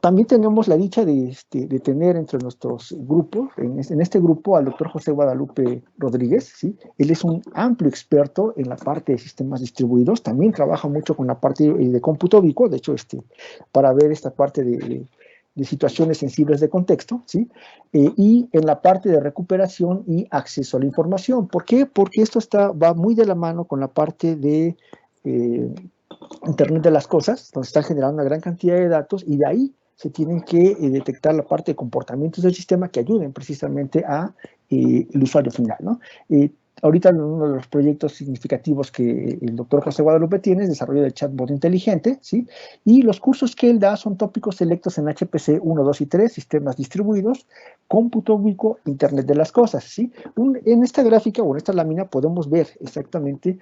También tenemos la dicha de tener entre nuestros grupos, en este grupo, al doctor José Guadalupe Rodríguez, ¿sí? Él es un amplio experto en la parte de sistemas distribuidos, también trabaja mucho con la parte de cómputo ubicuo, de hecho, para ver esta parte de situaciones sensibles de contexto, ¿sí? Y en la parte de recuperación y acceso a la información. ¿Por qué? Porque esto va muy de la mano con la parte de Internet de las cosas, donde están generando una gran cantidad de datos y de ahí se tienen que detectar la parte de comportamientos del sistema que ayuden precisamente a el usuario final, ¿no? Ahorita uno de los proyectos significativos que el doctor José Guadalupe tiene es desarrollo del chatbot inteligente, ¿sí? Y los cursos que él da son tópicos selectos en HPC 1, 2 y 3, sistemas distribuidos, cómputo ubicuo, Internet de las cosas, ¿sí? En esta gráfica o en esta lámina podemos ver exactamente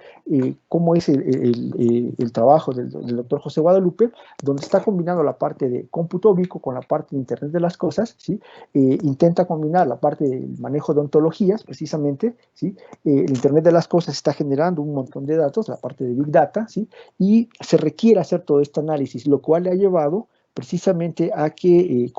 cómo es el trabajo del doctor José Guadalupe, donde está combinando la parte de cómputo ubicuo con la parte de Internet de las cosas, ¿sí? Intenta combinar la parte del manejo de ontologías, precisamente, ¿sí? El Internet de las cosas está generando un montón de datos, la parte de Big Data, ¿sí? Y se requiere hacer todo este análisis, lo cual le ha llevado precisamente a que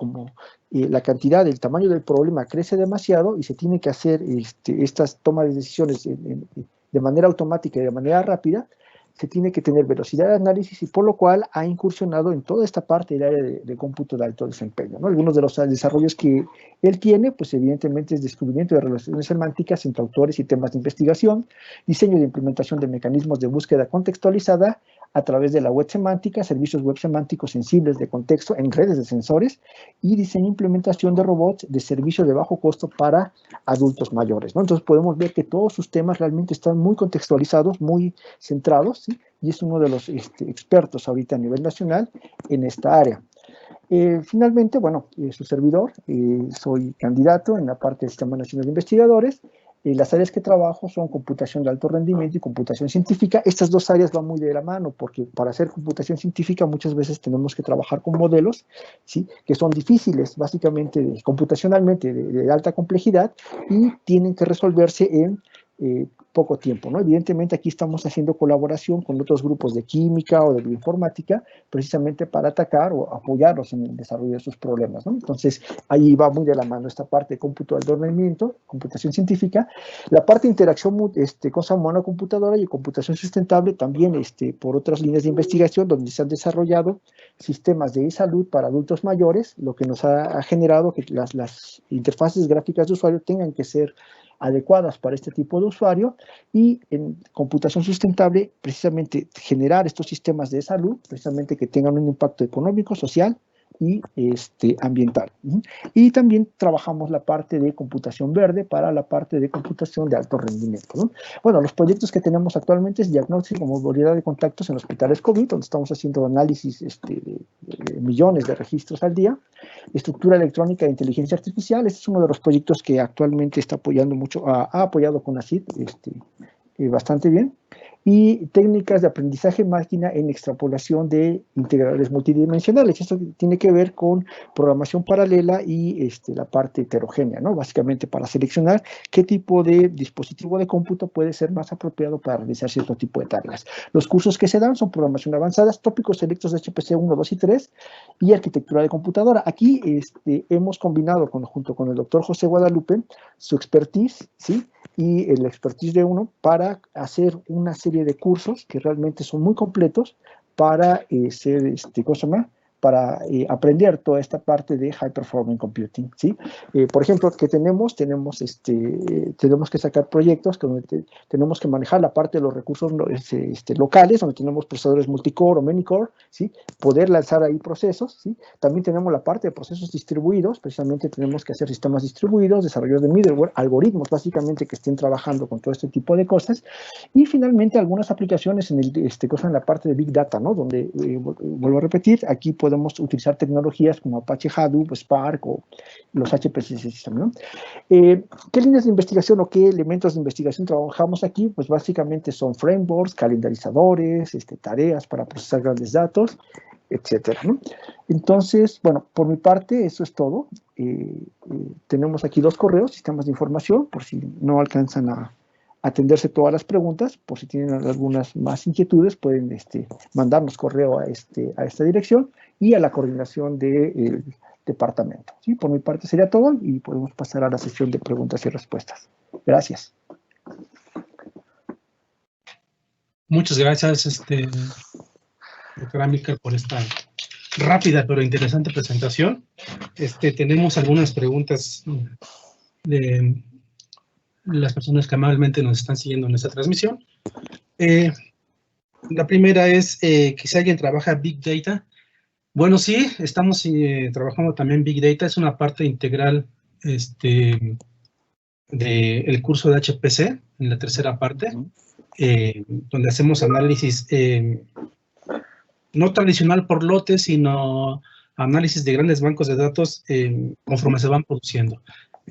la cantidad, el tamaño del problema crece demasiado y se tiene que hacer estas tomas de decisiones de manera automática y de manera rápida, se tiene que tener velocidad de análisis y por lo cual ha incursionado en toda esta parte del área de cómputo de alto desempeño, ¿no? Algunos de los desarrollos que él tiene, pues evidentemente es descubrimiento de relaciones semánticas entre autores y temas de investigación, diseño de implementación de mecanismos de búsqueda contextualizada a través de la web semántica, servicios web semánticos sensibles de contexto en redes de sensores y diseño e implementación de robots de servicio de bajo costo para adultos mayores, ¿no? Entonces podemos ver que todos sus temas realmente están muy contextualizados, muy centrados, ¿sí? Y es uno de los expertos ahorita a nivel nacional en esta área. Finalmente, bueno, su servidor, soy candidato en la parte del Sistema Nacional de Investigadores. Las áreas que trabajo son computación de alto rendimiento y computación científica. Estas dos áreas van muy de la mano porque para hacer computación científica muchas veces tenemos que trabajar con modelos, ¿sí?, que son difíciles, básicamente computacionalmente de alta complejidad y tienen que resolverse en poco tiempo, ¿no? Evidentemente aquí estamos haciendo colaboración con otros grupos de química o de bioinformática precisamente para atacar o apoyarlos en el desarrollo de sus problemas, ¿no? Entonces ahí va muy de la mano esta parte de cómputo de alto rendimiento, computación científica, la parte de interacción cosa humana-computadora y computación sustentable también por otras líneas de investigación donde se han desarrollado sistemas de salud para adultos mayores, lo que nos ha generado que las interfaces gráficas de usuario tengan que ser adecuadas para este tipo de usuario y en computación sustentable precisamente generar estos sistemas de salud, precisamente que tengan un impacto económico, social y ambiental. Y también trabajamos la parte de computación verde para la parte de computación de alto rendimiento, ¿no? Bueno, los proyectos que tenemos actualmente es diagnóstico como movilidad de contactos en hospitales COVID, donde estamos haciendo análisis de millones de registros al día, estructura electrónica de inteligencia artificial. Este es uno de los proyectos que actualmente está apoyando mucho, ha apoyado CONACYT bastante bien. Y técnicas de aprendizaje máquina en extrapolación de integrales multidimensionales. Esto tiene que ver con programación paralela y la parte heterogénea, ¿no? Básicamente para seleccionar qué tipo de dispositivo de cómputo puede ser más apropiado para realizar cierto tipo de tareas. Los cursos que se dan son programación avanzada, tópicos selectos de HPC 1, 2 y 3 y arquitectura de computadora. Aquí hemos combinado junto con el doctor José Guadalupe su expertise, ¿sí?, y el expertise de uno para hacer una serie de cursos que realmente son muy completos para ser, para aprender toda esta parte de High Performance Computing, ¿sí? Por ejemplo, que tenemos que sacar proyectos donde tenemos que manejar la parte de los recursos locales, donde tenemos procesadores multicore o many-core, ¿sí?, poder lanzar ahí procesos, ¿sí? También tenemos la parte de procesos distribuidos, precisamente tenemos que hacer sistemas distribuidos, desarrollo de middleware, algoritmos básicamente que estén trabajando con todo este tipo de cosas, y finalmente algunas aplicaciones en la parte de Big Data, ¿no?, donde, vuelvo a repetir, aquí podemos utilizar tecnologías como Apache Hadoop, Spark o los HPC System, ¿no? ¿Qué líneas de investigación o qué elementos de investigación trabajamos aquí? Pues básicamente son frameworks, calendarizadores, tareas para procesar grandes datos, etcétera, ¿no? Entonces, bueno, por mi parte, eso es todo. Tenemos aquí 2 correos, sistemas de información, por si no alcanzan a atenderse todas las preguntas. Por si tienen algunas más inquietudes, pueden mandarnos correo a esta dirección y a la coordinación del departamento, ¿sí? Por mi parte sería todo y podemos pasar a la sesión de preguntas y respuestas. Gracias. Muchas gracias, doctora Amílcar, por esta rápida pero interesante presentación. Tenemos algunas preguntas de las personas que amablemente nos están siguiendo en esta transmisión. La primera es que si alguien trabaja Big Data. Bueno, sí, estamos trabajando también Big Data, es una parte integral del curso de HPC, en la tercera parte, donde hacemos análisis no tradicional por lotes, sino análisis de grandes bancos de datos conforme se van produciendo.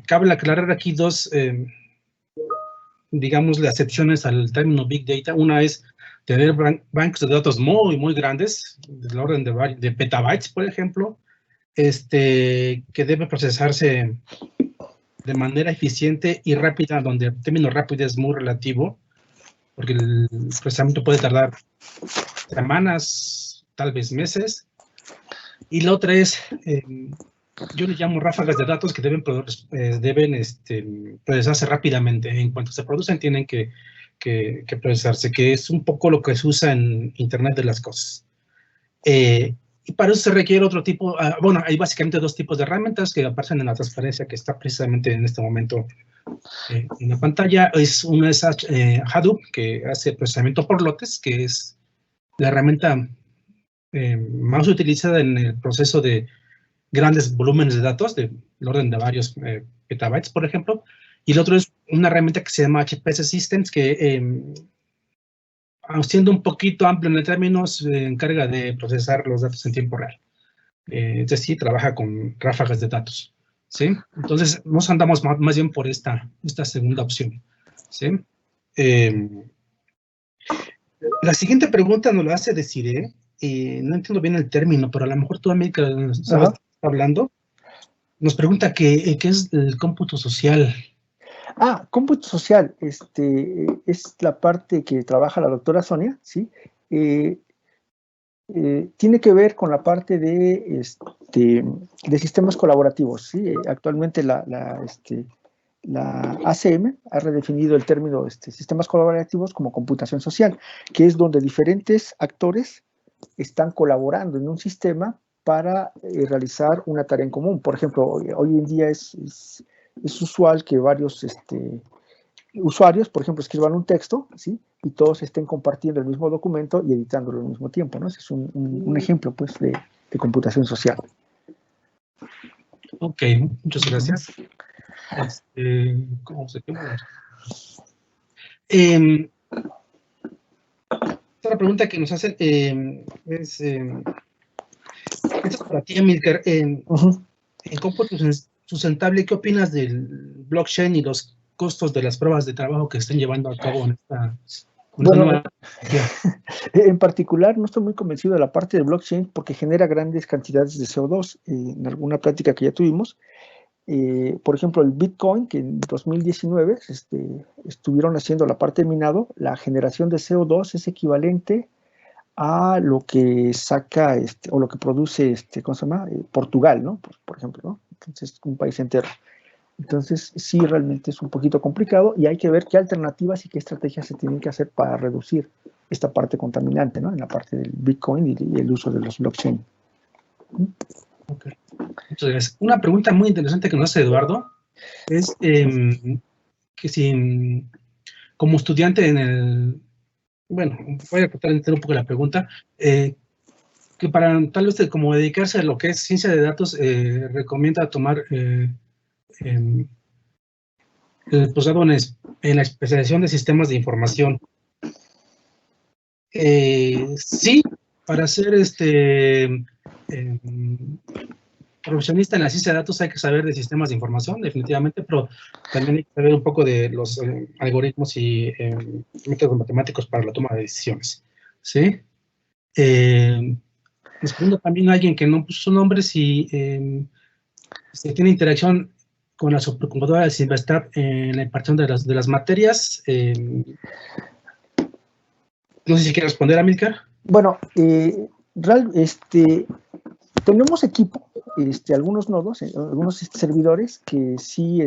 Cabe aclarar aquí 2, digamos, excepciones al término Big Data. Una es tener bancos de datos muy, muy grandes, del orden de petabytes, por ejemplo, que debe procesarse de manera eficiente y rápida, donde el término rápido es muy relativo, porque el procesamiento puede tardar semanas, tal vez meses. Y la otra es, yo le llamo ráfagas de datos que deben procesarse rápidamente. En cuanto se producen, tienen que procesarse, que es un poco lo que se usa en Internet de las cosas. Y para eso se requiere otro tipo, bueno, hay básicamente 2 tipos de herramientas que aparecen en la transparencia que está precisamente en este momento en la pantalla. Una es Hadoop, que hace procesamiento por lotes, que es la herramienta más utilizada en el proceso de grandes volúmenes de datos, del orden de varios petabytes, por ejemplo. Y el otro es una herramienta que se llama HPC Systems, que siendo un poquito amplio en el término, se encarga de procesar los datos en tiempo real. es decir, trabaja con ráfagas de datos, ¿sí? Entonces, nos andamos más bien por esta segunda opción, ¿sí? La siguiente pregunta nos la hace Desiree. No entiendo bien el término, pero a lo mejor tú, América, sabes de qué está hablando. Nos pregunta qué es el cómputo social. Cómputo social, es la parte que trabaja la doctora Sonia, ¿sí? Tiene que ver con la parte de sistemas colaborativos, ¿sí? Actualmente la ACM ha redefinido el término sistemas colaborativos como computación social, que es donde diferentes actores están colaborando en un sistema para realizar una tarea en común. Por ejemplo, hoy en día es usual que varios usuarios, por ejemplo, escriban un texto, ¿sí? Y todos estén compartiendo el mismo documento y editándolo al mismo tiempo, ¿no? Ese es un ejemplo, pues, de computación social. Ok, muchas gracias. ¿Cómo se llama? Otra pregunta que nos hacen es, esto es para ti, Amílcar, en cómputo sustentable, ¿qué opinas del blockchain y los costos de las pruebas de trabajo que estén llevando a cabo en esta nueva tecnología? En particular, no estoy muy convencido de la parte de blockchain porque genera grandes cantidades de CO2. En alguna plática que ya tuvimos, por ejemplo, el Bitcoin, que en 2019 estuvieron haciendo la parte de minado, la generación de CO2 es equivalente a lo que saca o lo que produce ¿cómo se llama? Portugal, ¿no? Por ejemplo, ¿no? Entonces, un país entero. Entonces, sí, realmente es un poquito complicado y hay que ver qué alternativas y qué estrategias se tienen que hacer para reducir esta parte contaminante, ¿no? En la parte del Bitcoin y el uso de los blockchain. Ok, muchas gracias. Una pregunta muy interesante que nos hace Eduardo es que si como estudiante en el... Bueno, voy a tratar de entender un poco la pregunta. Que para tal vez como dedicarse a lo que es ciencia de datos, recomienda tomar el posgrado en la especialización de sistemas de información. Sí, para ser profesionista en la ciencia de datos hay que saber de sistemas de información, definitivamente, pero también hay que saber un poco de los algoritmos y métodos matemáticos para la toma de decisiones, ¿sí? Nos pregunta también alguien que no puso su nombre si se tiene interacción con la supercomputadora del CIMBESTAB en la impartición de las materias. No sé si quiere responder, Amílcar. Bueno, tenemos equipo, algunos nodos, algunos servidores que sí,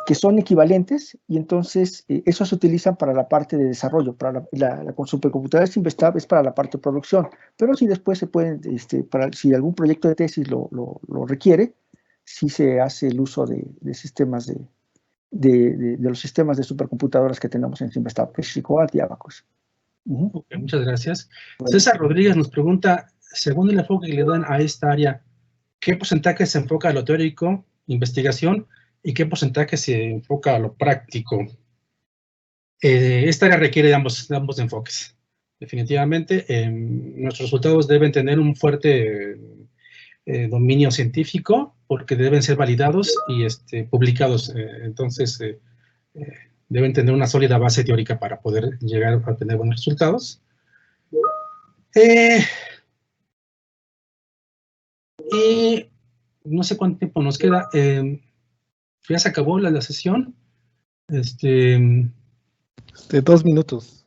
que son equivalentes y entonces esos se utilizan para la parte de desarrollo, para la supercomputadora de CIMBESTAB es para la parte de producción, pero si después se pueden, si algún proyecto de tesis lo requiere, sí se hace el uso de sistemas de los sistemas de supercomputadoras que tenemos en CIMBESTAB, que es Chicoat y Abacus. Okay, muchas gracias. Bueno. César Rodríguez nos pregunta, según el enfoque que le dan a esta área, ¿qué porcentaje se enfoca a lo teórico, investigación, y qué porcentaje se enfoca a lo práctico? Esta área requiere de ambos enfoques. Definitivamente, nuestros resultados deben tener un fuerte dominio científico, porque deben ser validados y publicados. Entonces, deben tener una sólida base teórica para poder llegar a tener buenos resultados. Y no sé cuánto tiempo nos queda. Ya se acabó la sesión. 2 minutos.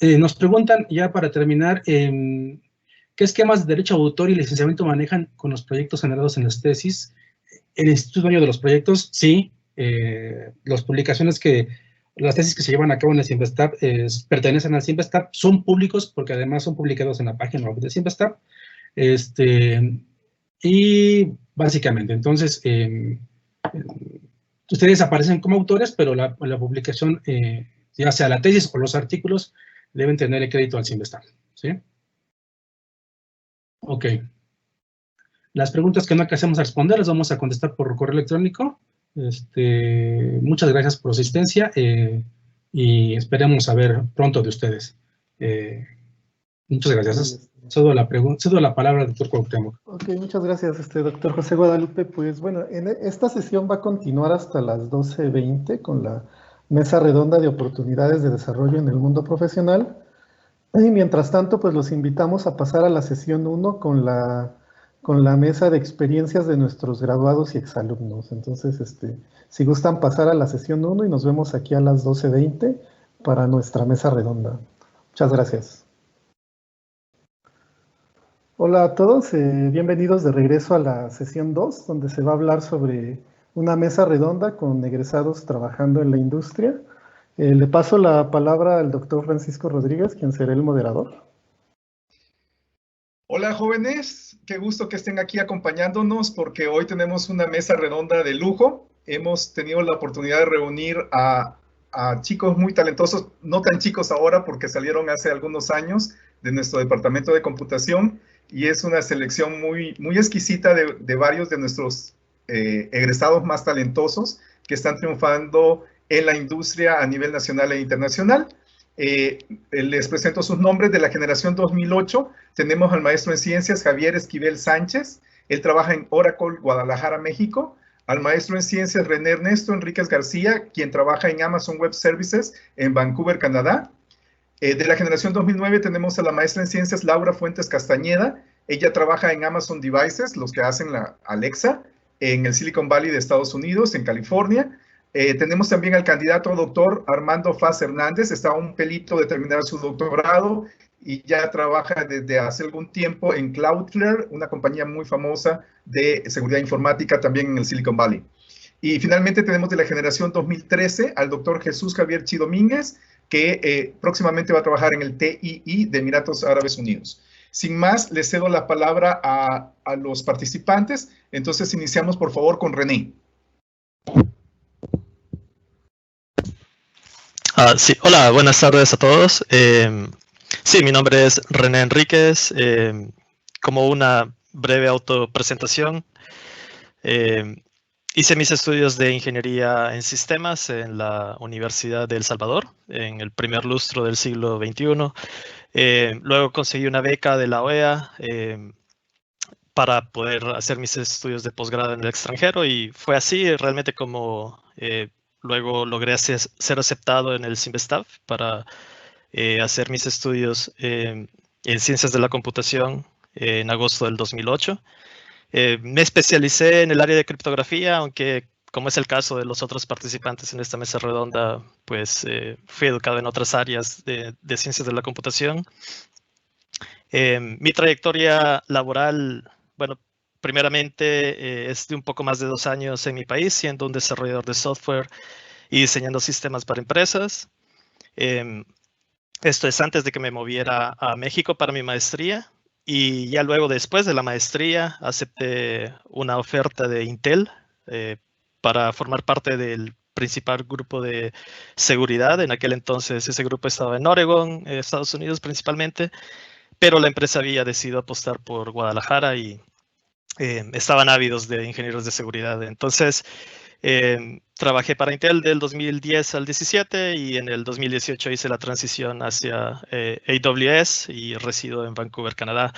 Nos preguntan, ya para terminar, ¿qué esquemas de derecho de autor y licenciamiento manejan con los proyectos generados en las tesis? El Instituto Dueño de los Proyectos, sí. Las publicaciones las tesis que se llevan a cabo en el CIMBESTAB pertenecen al CIMBESTAB, son públicos porque además son publicados en la página web del CIMBESTAB. Y básicamente, entonces, ustedes aparecen como autores, pero la publicación, ya sea la tesis o los artículos, deben tener el crédito al CIMBESTAB, ¿sí? Ok. Las preguntas que no alcancemos a responder las vamos a contestar por correo electrónico. Muchas gracias por su asistencia y esperemos saber pronto de ustedes. Muchas gracias. Cedo la palabra al doctor Cuauhtémoc. Ok, muchas gracias, doctor José Guadalupe. Pues bueno, esta sesión va a continuar hasta las 12:20 con la mesa redonda de oportunidades de desarrollo en el mundo profesional. Y mientras tanto, pues los invitamos a pasar a la sesión 1 con la mesa de experiencias de nuestros graduados y exalumnos. Entonces, si gustan pasar a la sesión 1 y nos vemos aquí a las 12:20 para nuestra mesa redonda. Muchas gracias. Hola a todos, bienvenidos de regreso a la sesión 2, donde se va a hablar sobre una mesa redonda con egresados trabajando en la industria. Le paso la palabra al doctor Francisco Rodríguez, quien será el moderador. Hola jóvenes, qué gusto que estén aquí acompañándonos porque hoy tenemos una mesa redonda de lujo. Hemos tenido la oportunidad de reunir a chicos muy talentosos, no tan chicos ahora porque salieron hace algunos años de nuestro departamento de computación, y es una selección muy, muy exquisita de varios de nuestros egresados más talentosos que están triunfando en la industria a nivel nacional e internacional. Les presento sus nombres de la generación 2008. Tenemos al maestro en ciencias Javier Esquivel Sánchez. Él trabaja en Oracle, Guadalajara, México. Al maestro en ciencias René Ernesto Enríquez García, quien trabaja en Amazon Web Services en Vancouver, Canadá. De la generación 2009 tenemos a la maestra en ciencias Laura Fuentes Castañeda. Ella trabaja en Amazon Devices, los que hacen la Alexa, en el Silicon Valley de Estados Unidos, en California. Tenemos también al candidato doctor Armando Faz Hernández. Está a un pelito de terminar su doctorado y ya trabaja desde hace algún tiempo en Cloudflare, una compañía muy famosa de seguridad informática también en el Silicon Valley. Y finalmente tenemos de la generación 2013 al doctor Jesús Javier Chi Domínguez, que próximamente va a trabajar en el TII de Emiratos Árabes Unidos. Sin más, les cedo la palabra a los participantes. Entonces, iniciamos, por favor, con René. Sí, hola, buenas tardes a todos. Sí, mi nombre es René Enríquez. Como una breve autopresentación, hice mis estudios de ingeniería en sistemas en la Universidad de El Salvador, en el primer lustro del siglo XXI. Luego conseguí una beca de la OEA para poder hacer mis estudios de posgrado en el extranjero, y fue así realmente como luego logré ser aceptado en el CIMBESTAF para hacer mis estudios en ciencias de la computación en agosto del 2008. Me especialicé en el área de criptografía, aunque como es el caso de los otros participantes en esta mesa redonda, pues fui educado en otras áreas de ciencias de la computación. Mi trayectoria laboral, bueno, primeramente es de un poco más de 2 años en mi país, siendo un desarrollador de software y diseñando sistemas para empresas. Esto es antes de que me moviera a México para mi maestría. Y ya luego, después de la maestría, acepté una oferta de Intel para formar parte del principal grupo de seguridad. En aquel entonces ese grupo estaba en Oregon, Estados Unidos principalmente, pero la empresa había decidido apostar por Guadalajara y estaban ávidos de ingenieros de seguridad. Entonces, trabajé para Intel del 2010 al 17 y en el 2018 hice la transición hacia AWS y resido en Vancouver, Canadá.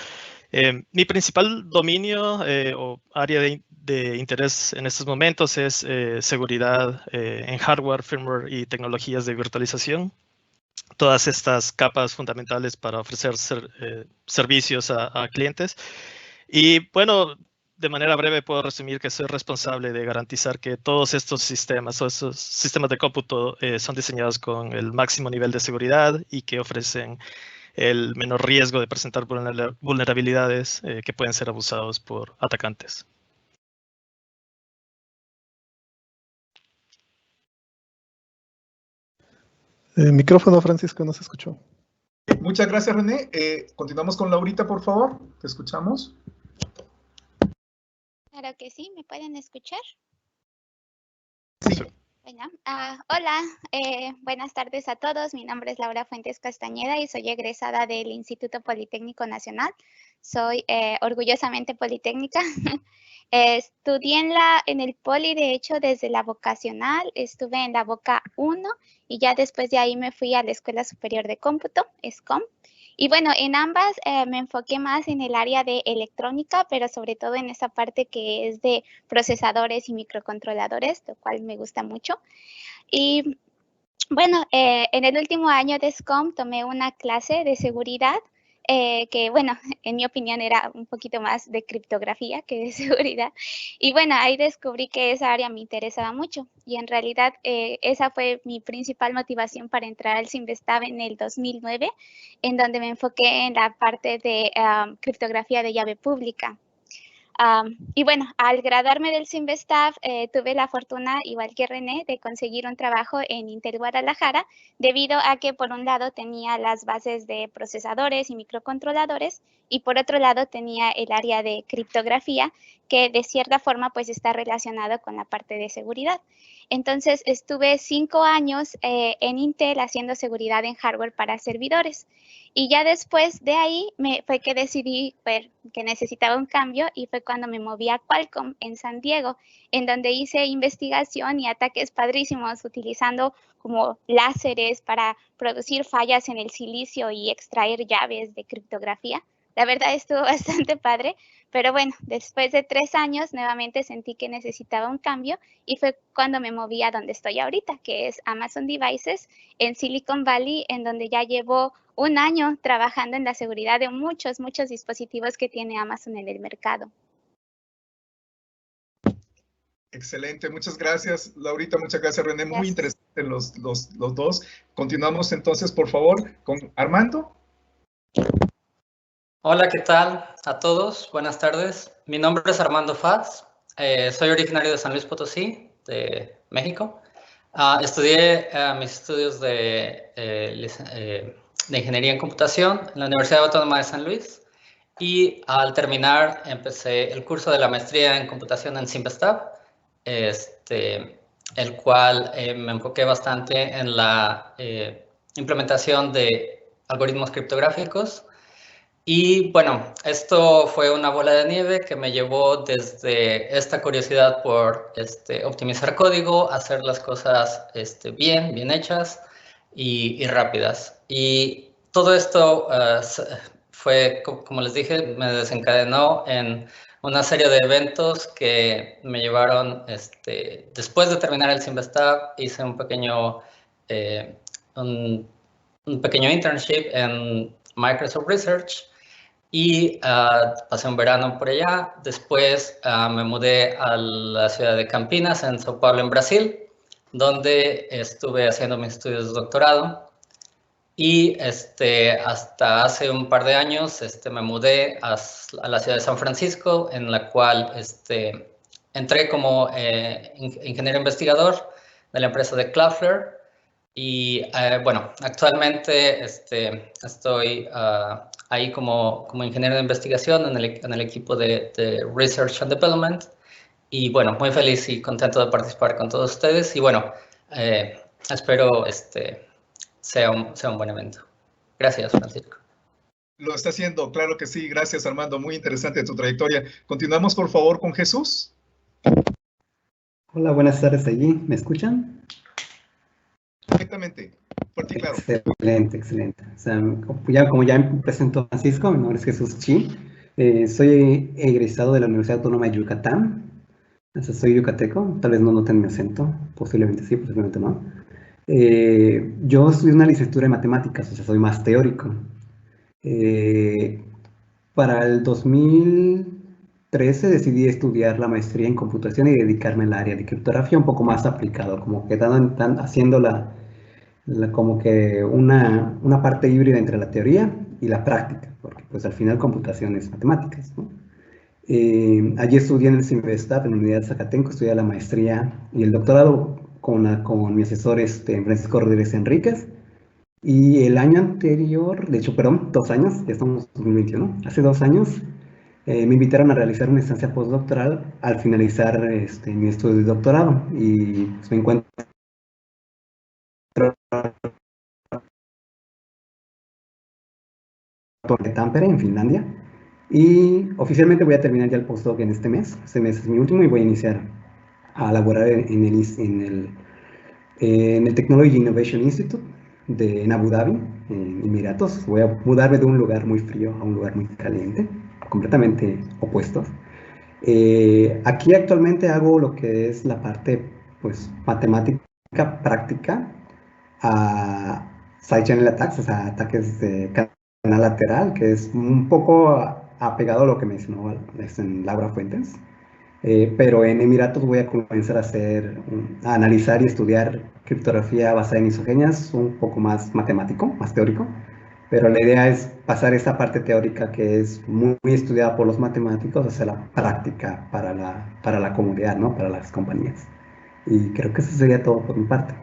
Mi principal dominio o área de interés en estos momentos es seguridad en hardware, firmware y tecnologías de virtualización. Todas estas capas fundamentales para ofrecer servicios a clientes. Y bueno, de manera breve puedo resumir que soy responsable de garantizar que todos estos sistemas o estos sistemas de cómputo son diseñados con el máximo nivel de seguridad y que ofrecen el menor riesgo de presentar vulnerabilidades que pueden ser abusados por atacantes. Micrófono, Francisco, no se escuchó. Muchas gracias, René. Continuamos con Laurita, por favor. Te escuchamos. Claro que sí, ¿me pueden escuchar? Sí. Bueno, hola, buenas tardes a todos. Mi nombre es Laura Fuentes Castañeda y soy egresada del Instituto Politécnico Nacional. Soy orgullosamente politécnica. Estudié en el Poli, de hecho, desde la vocacional. Estuve en la Voca 1 y ya después de ahí me fui a la Escuela Superior de Cómputo, ESCOM. Y bueno, en ambas me enfoqué más en el área de electrónica, pero sobre todo en esa parte que es de procesadores y microcontroladores, lo cual me gusta mucho. Y bueno, en el último año de SCOM tomé una clase de seguridad que, bueno, en mi opinión era un poquito más de criptografía que de seguridad. Y bueno, ahí descubrí que esa área me interesaba mucho. Y en realidad esa fue mi principal motivación para entrar al CIMVESTAB en el 2009, en donde me enfoqué en la parte de criptografía de llave pública. Y bueno, al graduarme del CIMVESTAB, tuve la fortuna, igual que René, de conseguir un trabajo en Intel Guadalajara, debido a que por un lado tenía las bases de procesadores y microcontroladores, y por otro lado tenía el área de criptografía, que de cierta forma pues está relacionado con la parte de seguridad. Entonces estuve 5 años en Intel haciendo seguridad en hardware para servidores. Y ya después de ahí fue que decidí que necesitaba un cambio y fue cuando me moví a Qualcomm en San Diego, en donde hice investigación y ataques padrísimos utilizando como láseres para producir fallas en el silicio y extraer llaves de criptografía. La verdad estuvo bastante padre, pero bueno, después de 3 años nuevamente sentí que necesitaba un cambio y fue cuando me moví a donde estoy ahorita, que es Amazon Devices en Silicon Valley, en donde ya llevo 1 año trabajando en la seguridad de muchos dispositivos que tiene Amazon en el mercado. Excelente, muchas gracias, Laurita, muchas gracias, René. Muy interesante los dos. Continuamos entonces, por favor, con Armando. Hola, ¿qué tal a todos? Buenas tardes. Mi nombre es Armando Faz. Soy originario de San Luis Potosí, de México. Estudié mis estudios de Ingeniería en Computación en la Universidad Autónoma de San Luis. Y al terminar, empecé el curso de la maestría en computación en CIMVESTAB, el cual me enfoqué bastante en la implementación de algoritmos criptográficos. Y bueno, esto fue una bola de nieve que me llevó desde esta curiosidad por optimizar código, hacer las cosas bien hechas y rápidas. Y todo esto fue, como les dije, me desencadenó en una serie de eventos que me llevaron, después de terminar el CIMVESTAB, hice un pequeño internship en Microsoft Research y pasé un verano por allá. Después me mudé a la ciudad de Campinas, en Sao Paulo, en Brasil, donde estuve haciendo mis estudios de doctorado. Y hasta hace un par de años me mudé a la ciudad de San Francisco, en la cual entré como ingeniero investigador de la empresa de Cloudflare. Y bueno, actualmente estoy ahí como ingeniero de investigación en el equipo de Research and Development. Y bueno, muy feliz y contento de participar con todos ustedes. Y bueno, espero sea un buen evento. Gracias, Francisco. Lo está haciendo, claro que sí. Gracias, Armando. Muy interesante tu trayectoria. Continuamos, por favor, con Jesús. Hola, buenas tardes allí. ¿Me escuchan? Perfectamente. Fuerte y claro. Excelente, excelente. O sea, como ya me presentó Francisco, mi nombre es Jesús Chi. Soy egresado de la Universidad Autónoma de Yucatán. O sea, soy yucateco. Tal vez no noten mi acento. Posiblemente sí, posiblemente no. Yo estudié una licenciatura en matemáticas, o sea, soy más teórico. Para el 2013 decidí estudiar la maestría en computación y dedicarme al área de criptografía un poco más aplicado, como que haciendo como que una parte híbrida entre la teoría y la práctica, porque pues al final computación es matemáticas, ¿no? Allí estudié en el CIMVESTAB, en la Unidad de Zacatenco, estudié la maestría y el doctorado con mi asesor Francisco Rodríguez Enríquez. Y el año anterior, de hecho, perdón, 2 años, ya estamos en 2021, hace 2 años, me invitaron a realizar una estancia postdoctoral al finalizar mi estudio de doctorado. Y pues, me encuentro en Tampere, en Finlandia. Y oficialmente voy a terminar ya el postdoc en este mes. Este mes es mi último y voy a iniciar a laborar en el Technology Innovation Institute, en Abu Dhabi, en Emiratos. Voy a mudarme de un lugar muy frío a un lugar muy caliente, completamente opuestos. Aquí actualmente hago lo que es la parte, pues, matemática práctica a side channel attacks, o sea, ataques de canal lateral, que es un poco apegado a lo que mencionó Laura Fuentes. Pero en Emiratos voy a comenzar a analizar y estudiar criptografía basada en isogenias, un poco más matemático, más teórico. Pero la idea es pasar esa parte teórica que es muy estudiada por los matemáticos hacia la práctica para la comunidad, ¿no? Para las compañías. Y creo que eso sería todo por mi parte.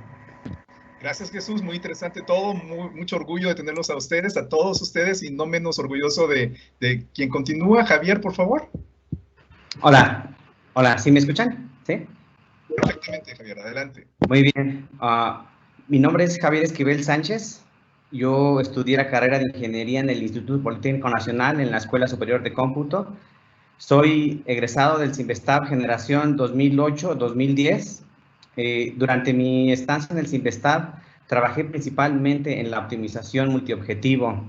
Gracias, Jesús. Muy interesante todo. Mucho orgullo de tenerlos a ustedes, a todos ustedes, y no menos orgulloso de quien continúa. Javier, por favor. Hola, hola, ¿sí me escuchan? ¿Sí? Perfectamente, Javier, adelante. Muy bien. Mi nombre es Javier Esquivel Sánchez. Yo estudié la carrera de Ingeniería en el Instituto Politécnico Nacional en la Escuela Superior de Cómputo. Soy egresado del CIMBESTAB generación 2008-2010. Durante mi estancia en el CIMBESTAB trabajé principalmente en la optimización multiobjetivo.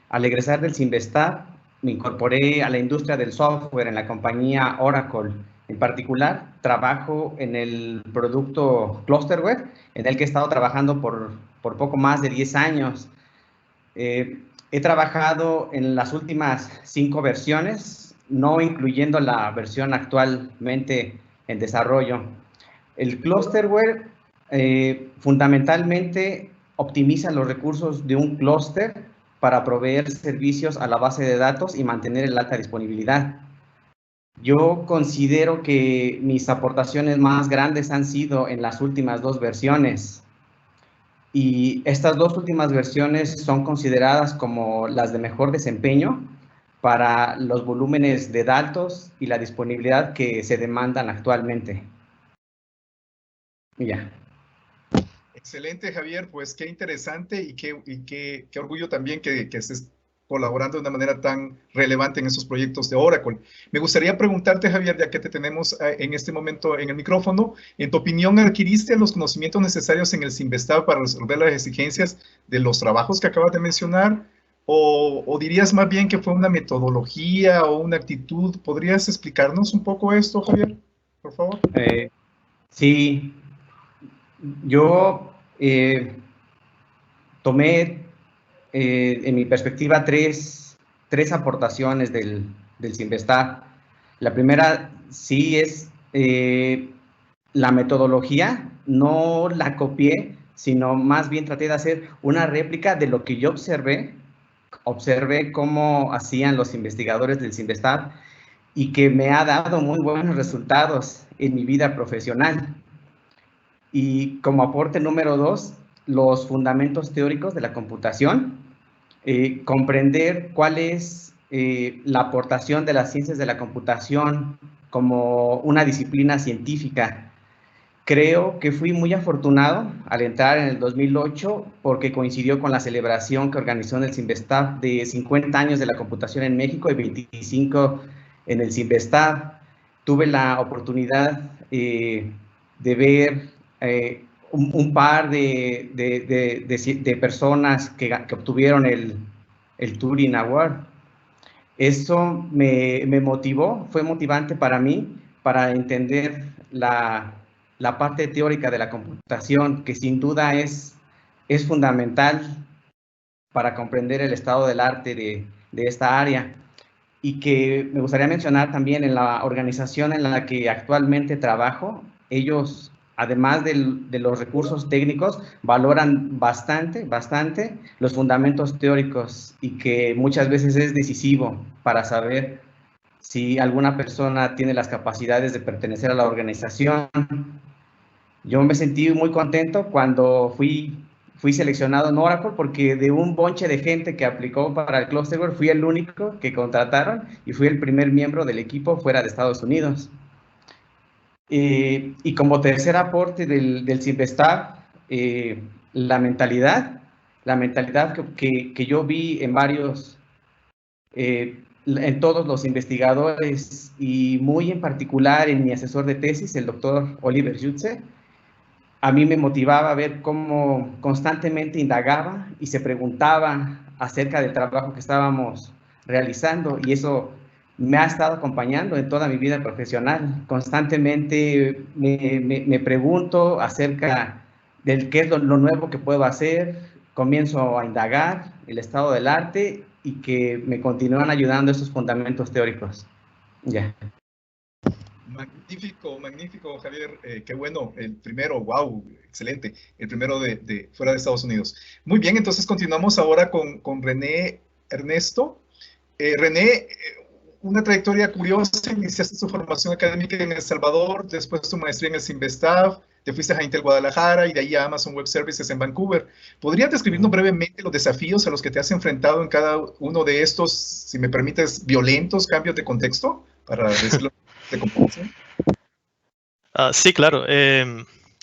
Al egresar del CIMBESTAB me incorporé a la industria del software en la compañía Oracle. En particular, trabajo en el producto Clusterware, en el que he estado trabajando por poco más de 10 años. He trabajado en las últimas 5 versiones, no incluyendo la versión actualmente en desarrollo. El Clusterware fundamentalmente optimiza los recursos de un clúster para proveer servicios a la base de datos y mantener el alta disponibilidad. Yo considero que mis aportaciones más grandes han sido en las últimas 2 versiones. Y estas 2 últimas versiones son consideradas como las de mejor desempeño para los volúmenes de datos y la disponibilidad que se demandan actualmente. Ya. Excelente, Javier. Pues qué interesante y qué orgullo también que estés colaborando de una manera tan relevante en esos proyectos de Oracle. Me gustaría preguntarte, Javier, ya que te tenemos en este momento en el micrófono, en tu opinión, ¿adquiriste los conocimientos necesarios en el CIMBESTAB para resolver las exigencias de los trabajos que acabas de mencionar? ¿O dirías más bien que fue una metodología o una actitud? ¿Podrías explicarnos un poco esto, Javier, por favor? Sí, yo tomé en mi perspectiva tres aportaciones del CIMBESTAB. La primera sí es la metodología, no la copié, sino más bien traté de hacer una réplica de lo que yo observé cómo hacían los investigadores del CIMBESTAB y que me ha dado muy buenos resultados en mi vida profesional. Y como aporte número 2, los fundamentos teóricos de la computación, comprender cuál es la aportación de las ciencias de la computación como una disciplina científica. Creo que fui muy afortunado al entrar en el 2008 porque coincidió con la celebración que organizó en el CIMBESTAB de 50 años de la computación en México y 25 en el CIMBESTAB. Tuve la oportunidad de ver un par de personas que obtuvieron el Turing Award. Eso me motivó, fue motivante para mí, para entender la parte teórica de la computación, que sin duda es fundamental para comprender el estado del arte de esta área. Y que me gustaría mencionar también en la organización en la que actualmente trabajo, ellos, además de los recursos técnicos, valoran bastante los fundamentos teóricos y que muchas veces es decisivo para saber si alguna persona tiene las capacidades de pertenecer a la organización. Yo me sentí muy contento cuando fui seleccionado en Oracle porque de un bonche de gente que aplicó para el Clusterware fui el único que contrataron y fui el primer miembro del equipo fuera de Estados Unidos. Y como tercer aporte del CIMBESTAB, la mentalidad que yo vi en varios, en todos los investigadores y muy en particular en mi asesor de tesis, el doctor Oliver Jutze, a mí me motivaba a ver cómo constantemente indagaba y se preguntaba acerca del trabajo que estábamos realizando, y eso me ha estado acompañando en toda mi vida profesional. Constantemente me pregunto acerca del qué es lo nuevo que puedo hacer, comienzo a indagar el estado del arte y que me continúan ayudando esos fundamentos teóricos. Ya. Magnífico, magnífico, Javier. Qué bueno. El primero, wow, excelente. El primero de fuera de Estados Unidos. Muy bien, entonces continuamos ahora con René Ernesto. René, una trayectoria curiosa. Iniciaste tu formación académica en El Salvador, después tu maestría en el CIMBESTAV, te fuiste a Intel Guadalajara y de ahí a Amazon Web Services en Vancouver. ¿Podrías describirnos brevemente los desafíos a los que te has enfrentado en cada uno de estos, si me permites, violentos cambios de contexto? Para decirlo de comparación. Sí, claro.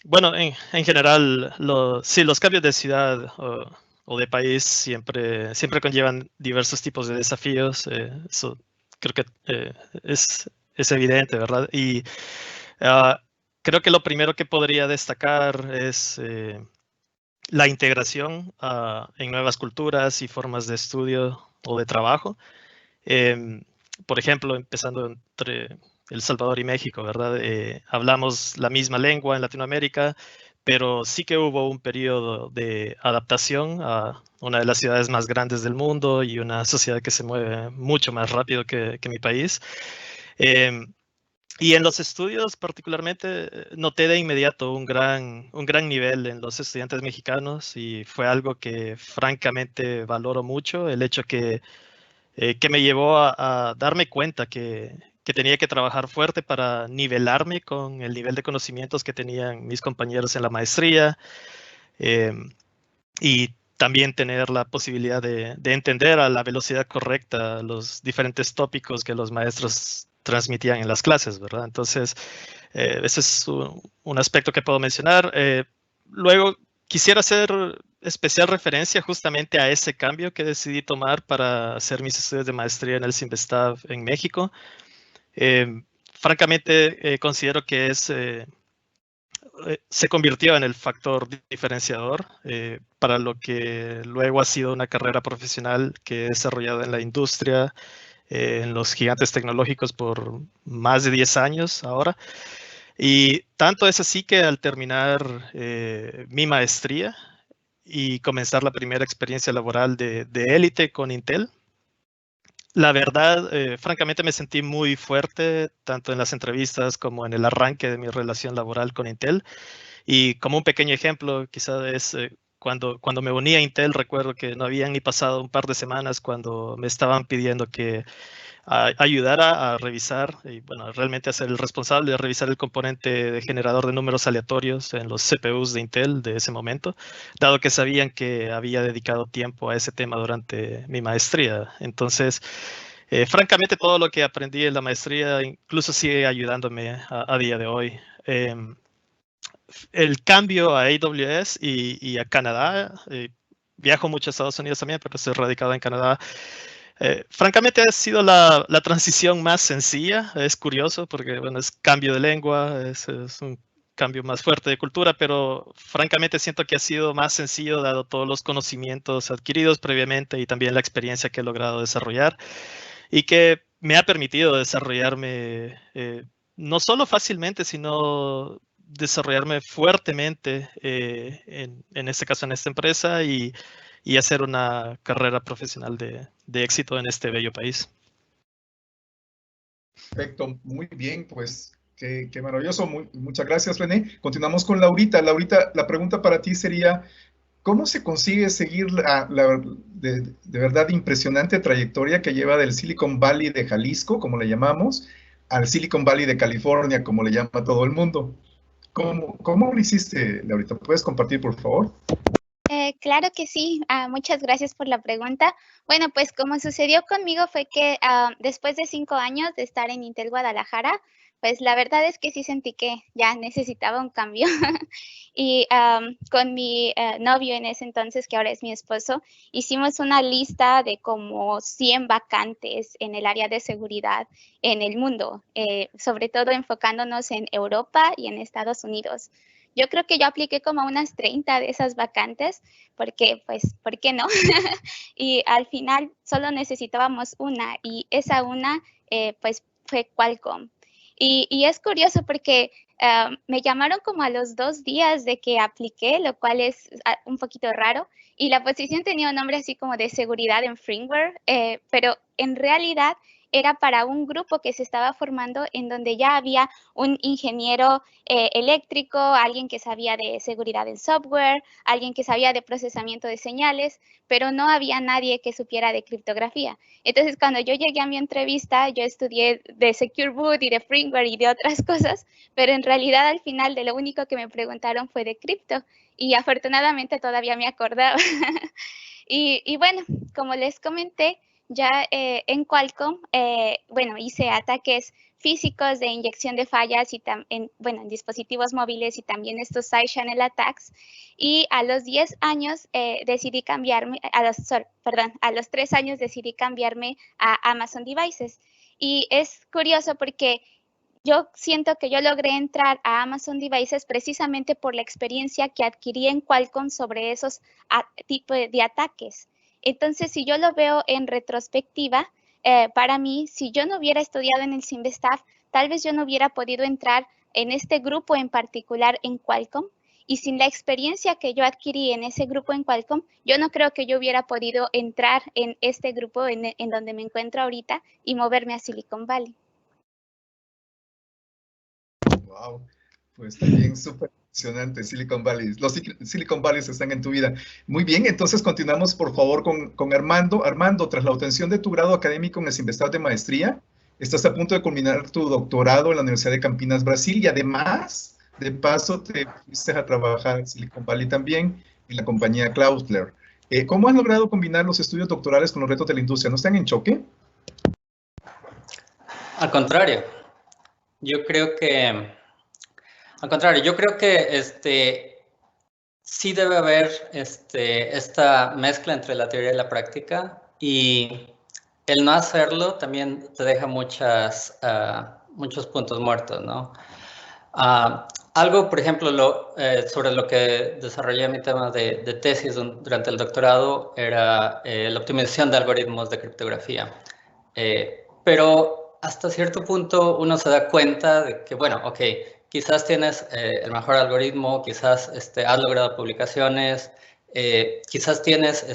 Bueno, en general, sí, los cambios de ciudad o de país siempre conllevan diversos tipos de desafíos. Eso creo que es evidente, ¿verdad? Y creo que lo primero que podría destacar es la integración en nuevas culturas y formas de estudio o de trabajo. Por ejemplo, empezando entre El Salvador y México, ¿verdad? Hablamos la misma lengua en Latinoamérica, pero sí que hubo un periodo de adaptación a una de las ciudades más grandes del mundo y una sociedad que se mueve mucho más rápido que mi país. Y en los estudios particularmente noté de inmediato un gran nivel en los estudiantes mexicanos, y fue algo que francamente valoro mucho, el hecho que me llevó a darme cuenta que tenía que trabajar fuerte para nivelarme con el nivel de conocimientos que tenían mis compañeros en la maestría, y también tener la posibilidad de entender a la velocidad correcta los diferentes tópicos que los maestros transmitían en las clases, ¿verdad? Entonces, ese es un aspecto que puedo mencionar. Luego, quisiera hacer especial referencia justamente a ese cambio que decidí tomar para hacer mis estudios de maestría en el CIMBESTAV en México. Francamente, considero que se convirtió en el factor diferenciador para lo que luego ha sido una carrera profesional que he desarrollado en la industria, en los gigantes tecnológicos por más de 10 años ahora. Y tanto es así que al terminar mi maestría y comenzar la primera experiencia laboral de élite con Intel, la verdad, francamente me sentí muy fuerte, tanto en las entrevistas como en el arranque de mi relación laboral con Intel. Y como un pequeño ejemplo, quizás es cuando me uní a Intel, recuerdo que no habían ni pasado un par de semanas cuando me estaban pidiendo que ayudara a revisar, y bueno, realmente a ser el responsable de revisar el componente de generador de números aleatorios en los CPUs de Intel de ese momento, dado que sabían que había dedicado tiempo a ese tema durante mi maestría. Entonces, francamente, todo lo que aprendí en la maestría incluso sigue ayudándome a día de hoy. El cambio a AWS y a Canadá, viajo mucho a Estados Unidos también, pero estoy radicado en Canadá. Francamente ha sido la transición más sencilla. Es curioso porque, bueno, es cambio de lengua, es un cambio más fuerte de cultura, pero francamente siento que ha sido más sencillo dado todos los conocimientos adquiridos previamente y también la experiencia que he logrado desarrollar, y que me ha permitido desarrollarme no solo fácilmente, sino desarrollarme fuertemente en este caso en esta empresa, y hacer una carrera profesional de éxito en este bello país. Perfecto, muy bien, pues qué maravilloso. Muchas gracias, René. Continuamos con Laurita. Laurita, la pregunta para ti sería, ¿cómo se consigue seguir de verdad impresionante trayectoria que lleva del Silicon Valley de Jalisco, como le llamamos, al Silicon Valley de California, como le llama todo el mundo? ¿Cómo lo hiciste, Laurita? ¿Puedes compartir, por favor? Claro que sí, muchas gracias por la pregunta. Bueno, pues como sucedió conmigo fue que después de 5 años de estar en Intel Guadalajara, pues la verdad es que sí sentí que ya necesitaba un cambio. Y con mi novio en ese entonces, que ahora es mi esposo, hicimos una lista de como 100 vacantes en el área de seguridad en el mundo, sobre todo enfocándonos en Europa y en Estados Unidos. yo creo que yo apliqué como unas 30 de esas vacantes, porque, pues, ¿por qué no? Y al final solo necesitábamos una, y esa una, pues, fue Qualcomm. Y es curioso porque me llamaron como a los 2 días de que apliqué, lo cual es un poquito raro, y la posición tenía un nombre así como de seguridad en firmware, pero en realidad era para un grupo que se estaba formando en donde ya había un ingeniero eléctrico, alguien que sabía de seguridad en software, alguien que sabía de procesamiento de señales, pero no había nadie que supiera de criptografía. Entonces, cuando yo llegué a mi entrevista, yo estudié de Secure Boot y de firmware y de otras cosas, pero en realidad al final de lo único que me preguntaron fue de cripto, y afortunadamente todavía me acordaba. Y bueno, como les comenté, ya en Qualcomm, bueno, hice ataques físicos de inyección de fallas y en dispositivos móviles, y también estos side channel attacks. Y a los 10 años decidí cambiarme, a los 3 años decidí cambiarme a Amazon Devices. Y es curioso porque yo siento que yo logré entrar a Amazon Devices precisamente por la experiencia que adquirí en Qualcomm sobre esos tipos de ataques. Entonces, si yo lo veo en retrospectiva, para mí, si yo no hubiera estudiado en el CIMBESTAF, tal vez yo no hubiera podido entrar en este grupo en particular en Qualcomm. Y sin la experiencia que yo adquirí en ese grupo en Qualcomm, yo no creo que yo hubiera podido entrar en este grupo en donde me encuentro ahorita y moverme a Silicon Valley. Wow, pues también súper impresionante Silicon Valley. Los Silicon Valleys están en tu vida. Muy bien, entonces continuamos por favor con Armando. Armando, tras la obtención de tu grado académico en el CIMBESTAF de maestría, estás a punto de culminar tu doctorado en la Universidad de Campinas, Brasil, y además, de paso, te fuiste a trabajar en Silicon Valley también, en la compañía Cloudflare. ¿Cómo has logrado combinar los estudios doctorales con los retos de la industria? ¿No están en choque? Al contrario, yo creo que sí debe haber esta mezcla entre la teoría y la práctica, y el no hacerlo también te deja muchos puntos muertos, ¿no? Algo, por ejemplo, sobre lo que desarrollé mi tema de tesis durante el doctorado era la optimización de algoritmos de criptografía. Pero hasta cierto punto uno se da cuenta de que, bueno, ok, quizás tienes el mejor algoritmo, quizás has logrado publicaciones, quizás tienes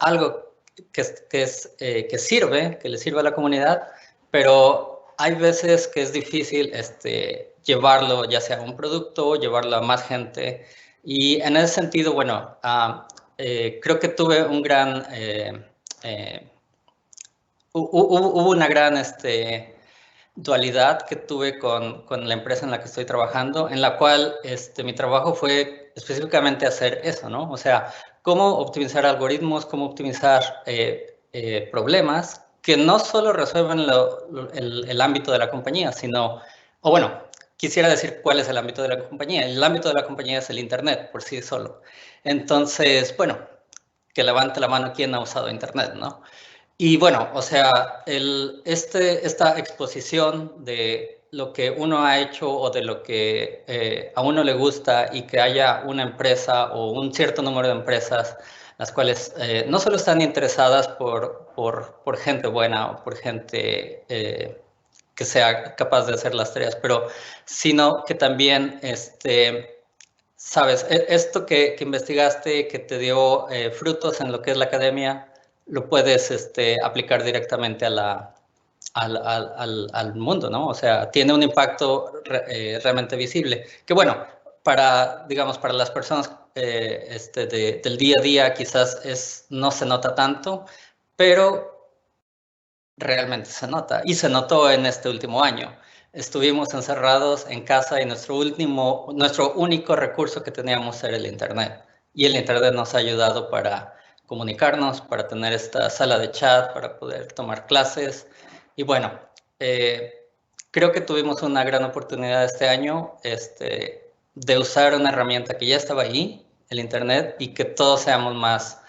algo que sirve, que le sirve a la comunidad, pero hay veces que es difícil llevarlo ya sea a un producto, llevarlo a más gente, y en ese sentido, bueno, creo que tuve un gran... hubo una gran dualidad que tuve con la empresa en la que estoy trabajando, en la cual mi trabajo fue específicamente hacer eso, ¿no? O sea, cómo optimizar algoritmos, cómo optimizar problemas que no solo resuelven el ámbito de la compañía, sino, o bueno, quisiera decir cuál es el ámbito de la compañía. El ámbito de la compañía es el Internet por sí solo. Entonces, bueno, que levante la mano quien ha usado Internet, ¿no? Y bueno, o sea, esta exposición de lo que uno ha hecho o de lo que a uno le gusta, y que haya una empresa o un cierto número de empresas las cuales no solo están interesadas por gente buena o por gente que sea capaz de hacer las tareas, pero sino que también, sabes, esto que investigaste, que te dio frutos en lo que es la academia, lo puedes aplicar directamente al mundo, ¿no? O sea, tiene un impacto realmente visible. Que bueno, digamos, para las personas del día a día quizás no se nota tanto, pero realmente se nota. Y se notó en este último año. Estuvimos encerrados en casa y nuestro único recurso que teníamos era el Internet. Y el Internet nos ha ayudado para comunicarnos, para tener esta sala de chat, para poder tomar clases. Y bueno, creo que tuvimos una gran oportunidad este año de usar una herramienta que ya estaba ahí, el Internet, y que todos seamos más...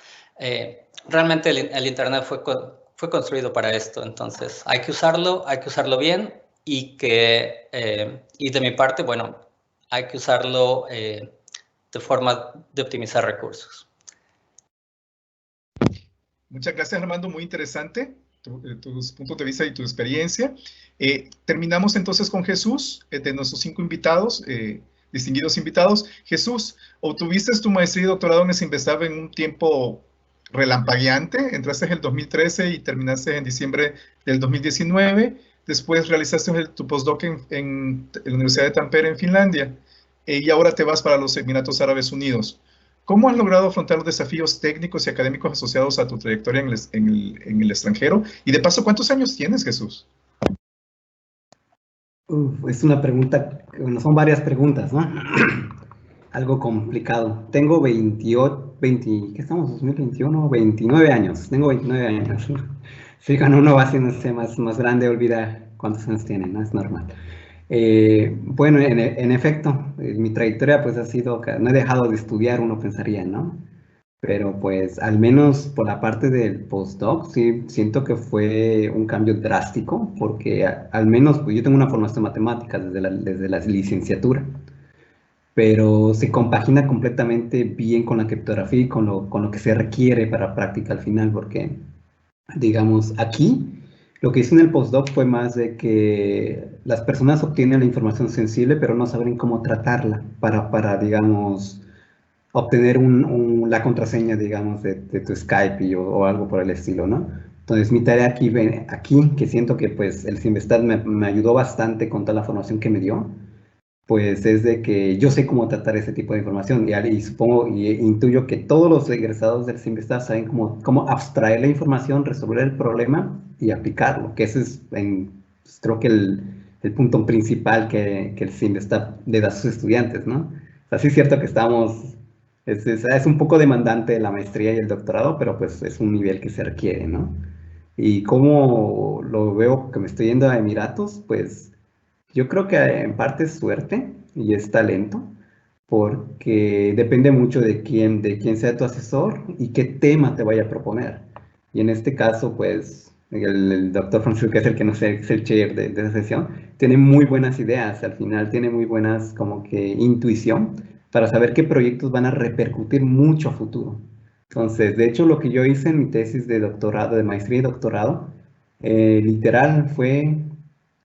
realmente el Internet fue construido para esto, entonces hay que usarlo bien, y de mi parte, bueno, hay que usarlo de forma de optimizar recursos. Muchas gracias, Armando, muy interesante tus puntos de vista y tu experiencia. Terminamos entonces con Jesús, de nuestros 5 invitados, distinguidos invitados. Jesús, obtuviste tu maestría y doctorado en el CINVESTAB en un tiempo relampagueante. Entraste en el 2013 y terminaste en diciembre del 2019. Después realizaste tu postdoc en la Universidad de Tampere, en Finlandia. Y ahora te vas para los Emiratos Árabes Unidos. ¿Cómo has logrado afrontar los desafíos técnicos y académicos asociados a tu trayectoria en el extranjero? Y de paso, ¿cuántos años tienes, Jesús? Es una pregunta, bueno, son varias preguntas, ¿no? Algo complicado. Tengo 28, ¿qué estamos? 2021, 29 años. Tengo 29 años. Sí, cuando uno va haciéndose más grande, olvida cuántos años tiene, ¿no? Es normal. Bueno, en efecto, mi trayectoria pues ha sido, no he dejado de estudiar, uno pensaría, ¿no? Pero pues al menos por la parte del postdoc, sí siento que fue un cambio drástico, porque al menos pues yo tengo una formación en matemáticas desde la licenciatura, pero se compagina completamente bien con la criptografía y con lo que se requiere para práctica al final, porque digamos aquí lo que hice en el postdoc fue más de que las personas obtienen la información sensible, pero no saben cómo tratarla para digamos, obtener la contraseña, digamos, de tu Skype o algo por el estilo, ¿no? Entonces, mi tarea aquí, que siento que pues el CINVESTAB me ayudó bastante con toda la formación que me dio, pues es de que yo sé cómo tratar ese tipo de información y supongo y intuyo que todos los egresados del CINVESTAB saben cómo abstraer la información, resolver el problema y aplicarlo, que ese es pues, creo que el punto principal que el CINVESTAB le da a sus estudiantes, ¿no? O sea, sí es cierto que es un poco demandante la maestría y el doctorado, pero pues es un nivel que se requiere, ¿no? Y cómo lo veo que me estoy yendo a Emiratos, pues yo creo que en parte es suerte y es talento, porque depende mucho de quién sea tu asesor y qué tema te vaya a proponer. Y en este caso, pues, el doctor Francisco, que es el que no sé, es el chair de esa sesión, tiene muy buenas ideas, al final tiene muy buenas como que intuición para saber qué proyectos van a repercutir mucho a futuro. Entonces, de hecho, lo que yo hice en mi tesis de doctorado, de maestría y doctorado, literal fue...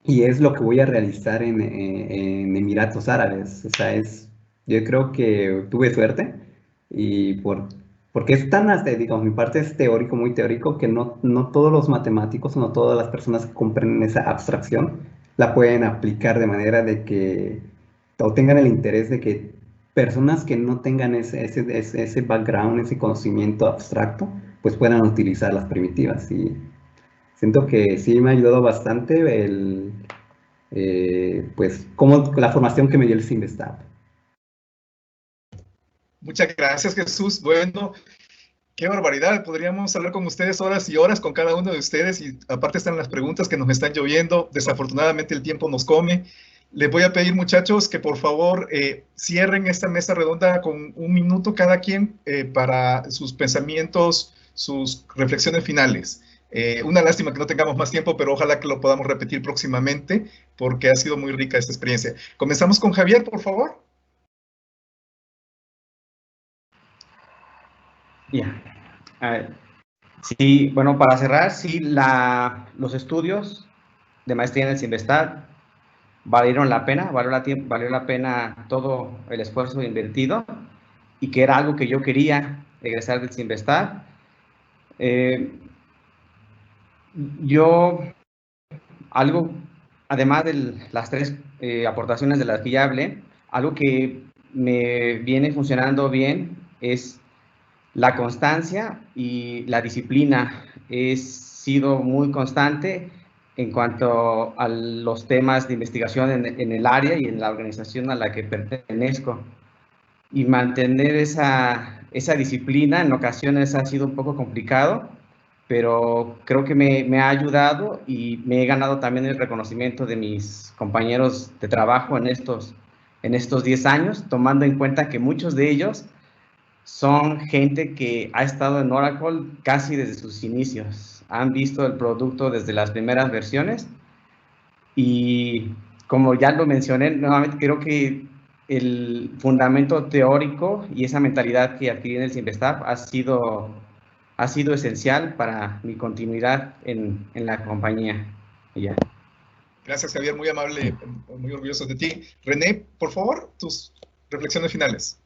Y es lo que voy a realizar en Emiratos Árabes. O sea, yo creo que tuve suerte y porque es tan, digamos, mi parte es teórico, muy teórico, que no todos los matemáticos, no todas las personas que comprenden esa abstracción la pueden aplicar de manera de que, o tengan el interés de que personas que no tengan ese background, ese conocimiento abstracto, pues puedan utilizar las primitivas. Y siento que sí me ha ayudado bastante pues, como la formación que me dio el CINVESTAB. Muchas gracias, Jesús. Bueno, qué barbaridad. Podríamos hablar con ustedes horas y horas con cada uno de ustedes y aparte están las preguntas que nos están lloviendo. Desafortunadamente el tiempo nos come. Les voy a pedir, muchachos, que por favor cierren esta mesa redonda con 1 minuto cada quien para sus pensamientos, sus reflexiones finales. Una lástima que no tengamos más tiempo, pero ojalá que lo podamos repetir próximamente, porque ha sido muy rica esta experiencia. Comenzamos con Javier, por favor. Ya. Sí, bueno, para cerrar, sí, los estudios de maestría en el CINVESTAB valieron la pena, valió la pena todo el esfuerzo invertido y que era algo que yo quería egresar del CINVESTAB. Además de las 3 aportaciones de las que ya hablé, algo que me viene funcionando bien es la constancia y la disciplina. He sido muy constante en cuanto a los temas de investigación en el área y en la organización a la que pertenezco. Y mantener esa disciplina en ocasiones ha sido un poco complicado, pero creo que me ha ayudado y me he ganado también el reconocimiento de mis compañeros de trabajo en estos 10 años, tomando en cuenta que muchos de ellos son gente que ha estado en Oracle casi desde sus inicios. Han visto el producto desde las primeras versiones y como ya lo mencioné, nuevamente creo que el fundamento teórico y esa mentalidad que adquirí en el CIMBESTAF ha sido esencial para mi continuidad en la compañía. Ya. Gracias, Javier, muy amable, muy orgulloso de ti. René, por favor, tus reflexiones finales.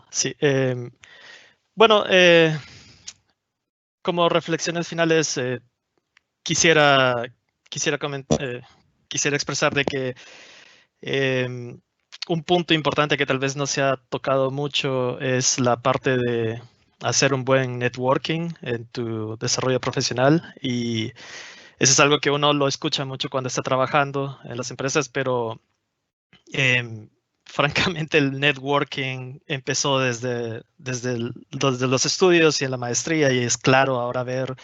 Sí. Bueno, como reflexiones finales, quisiera expresar de que un punto importante que tal vez no se ha tocado mucho es la parte de hacer un buen networking en tu desarrollo profesional, y eso es algo que uno lo escucha mucho cuando está trabajando en las empresas, pero francamente el networking empezó desde los estudios y en la maestría, y es claro ahora ver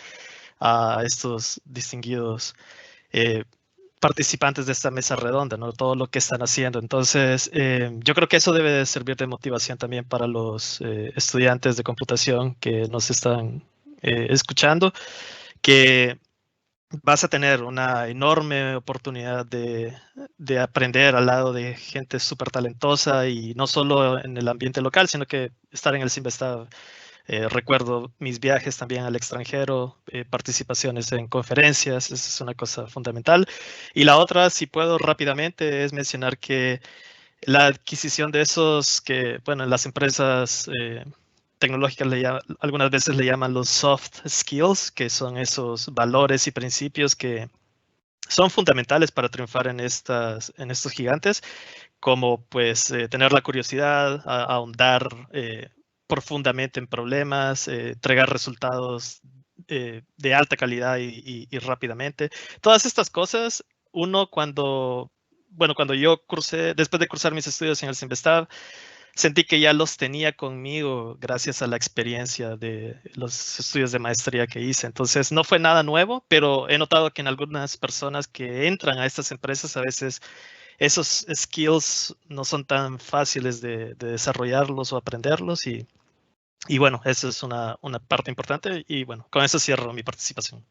a estos distinguidos participantes de esta mesa redonda, ¿no? Todo lo que están haciendo. Entonces, yo creo que eso debe de servir de motivación también para los estudiantes de computación que nos están escuchando, que vas a tener una enorme oportunidad de aprender al lado de gente súper talentosa, y no solo en el ambiente local, sino que estar en el CIMBESTAF. Recuerdo mis viajes también al extranjero, participaciones en conferencias, esa es una cosa fundamental. Y la otra, si puedo rápidamente, es mencionar que la adquisición de esos que, bueno, en las empresas tecnológicas algunas veces le llaman los soft skills, que son esos valores y principios que son fundamentales para triunfar en estos gigantes, como pues tener la curiosidad, ahondar profundamente en problemas, entregar resultados de alta calidad y rápidamente. Todas estas cosas, uno cuando yo después de cursar mis estudios en el CIMBESTAF, sentí que ya los tenía conmigo gracias a la experiencia de los estudios de maestría que hice. Entonces, no fue nada nuevo, pero he notado que en algunas personas que entran a estas empresas, a veces esos skills no son tan fáciles de desarrollarlos o aprenderlos, y bueno, eso es una parte importante, y bueno, con eso cierro mi participación.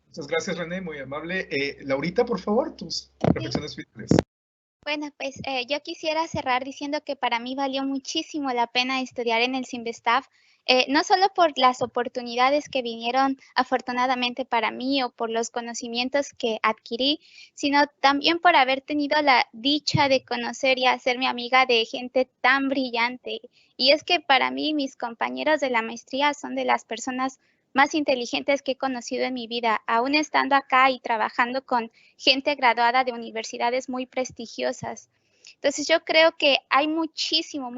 Muchas gracias, René, muy amable. Laurita, por favor, tus reflexiones finales. Bueno, pues yo quisiera cerrar diciendo que para mí valió muchísimo la pena estudiar en el CIMBESTAF, no solo por las oportunidades que vinieron afortunadamente para mí o por los conocimientos que adquirí, sino también por haber tenido la dicha de conocer y hacerme amiga de gente tan brillante. Y es que para mí mis compañeros de la maestría son de las personas más inteligentes que he conocido en mi vida, aún estando acá y trabajando con gente graduada de universidades muy prestigiosas. Entonces yo creo que hay muchísimo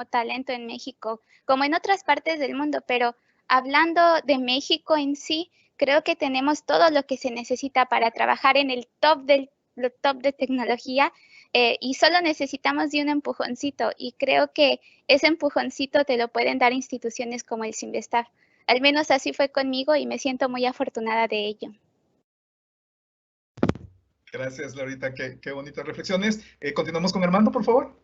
talento en México, como en otras partes del mundo, pero hablando de México en sí, creo que tenemos todo lo que se necesita para trabajar en el top de tecnología, y solo necesitamos de un empujoncito, y creo que ese empujoncito te lo pueden dar instituciones como el CIMBESTAF. Al menos así fue conmigo y me siento muy afortunada de ello. Gracias, Laurita, qué bonitas reflexiones. Continuamos con Armando, por favor.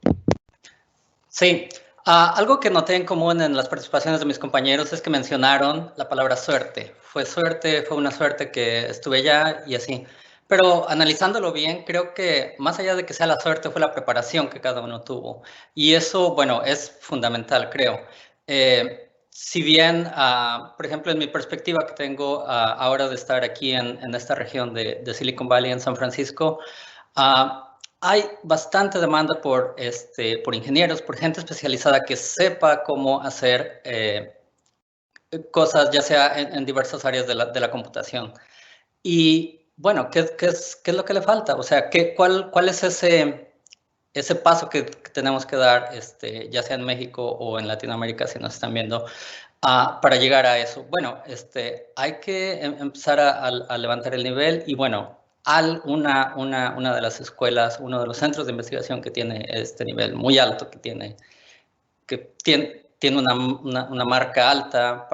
Sí, algo que noté en común en las participaciones de mis compañeros es que mencionaron la palabra suerte. Fue una suerte que estuve allá y así. Pero analizándolo bien, creo que más allá de que sea la suerte, fue la preparación que cada uno tuvo. Y eso, bueno, es fundamental, creo. Si bien, por ejemplo, en mi perspectiva que tengo ahora de estar aquí en esta región de Silicon Valley, en San Francisco, hay bastante demanda por ingenieros, por gente especializada que sepa cómo hacer cosas, ya sea en diversas áreas de la computación. Y bueno, ¿qué es lo que le falta? O sea, ¿cuál es ese paso que tenemos que dar, ya sea en México o en Latinoamérica, si nos están viendo, para llegar a eso? Bueno, hay que empezar a levantar el nivel, y bueno, una de las escuelas, uno de los centros de investigación que tiene este nivel muy alto, que tiene una marca alta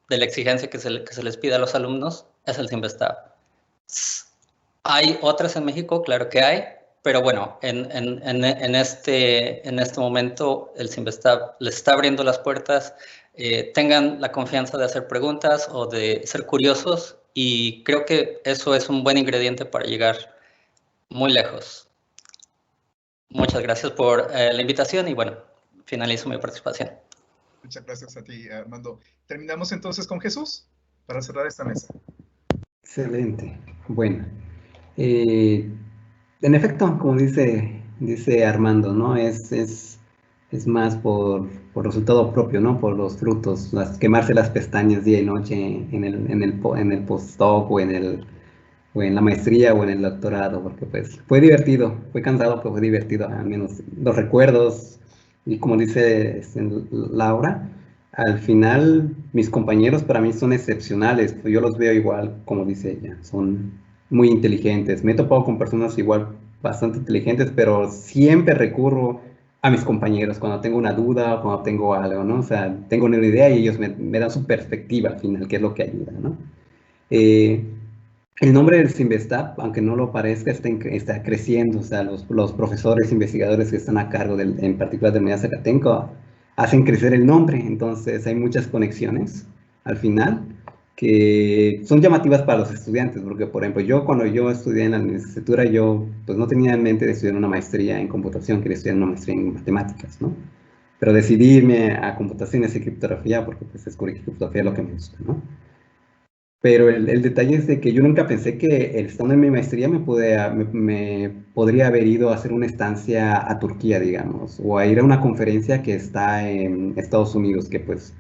de la exigencia que se les pide a los alumnos, es el CIMBESTAF. Hay otras en México, claro que hay, pero bueno, en este momento el CIMBESTAF les está abriendo las puertas. Tengan la confianza de hacer preguntas o de ser curiosos, y creo que eso es un buen ingrediente para llegar muy lejos. Muchas gracias por la invitación y bueno, finalizo mi participación. Muchas gracias a ti, Armando. Terminamos entonces con Jesús para cerrar esta mesa. Excelente. Bueno, en efecto, como dice Armando, ¿no? Es más por resultado propio, ¿no? Por los frutos, quemarse las pestañas día y noche en el postdoc o en la maestría o en el doctorado, porque pues fue divertido, fue cansado, pero fue divertido, al menos los recuerdos, y como dice Laura, al final mis compañeros para mí son excepcionales, yo los veo igual, como dice ella, son muy inteligentes, me he topado con personas igual bastante inteligentes, pero siempre recurro a mis compañeros cuando tengo una duda o cuando tengo algo, ¿no? O sea, tengo una idea y ellos me dan su perspectiva al final, que es lo que ayuda, ¿no? El nombre del CIMBESTAB, aunque no lo parezca, está creciendo. O sea, los profesores investigadores que están a cargo, en particular de Unidad Zacatenco, hacen crecer el nombre. Entonces, hay muchas conexiones al final que son llamativas para los estudiantes. Porque, por ejemplo, cuando yo estudié en la licenciatura, yo pues, no tenía en mente de estudiar una maestría en computación, quería estudiar una maestría en matemáticas, ¿no? Pero decidí irme a computaciones y criptografía porque pues, descubrí que criptografía es lo que me gusta, ¿no? Pero el detalle es de que yo nunca pensé que estando en mi maestría me podría haber ido a hacer una estancia a Turquía, digamos, o a ir a una conferencia que está en Estados Unidos, que pues,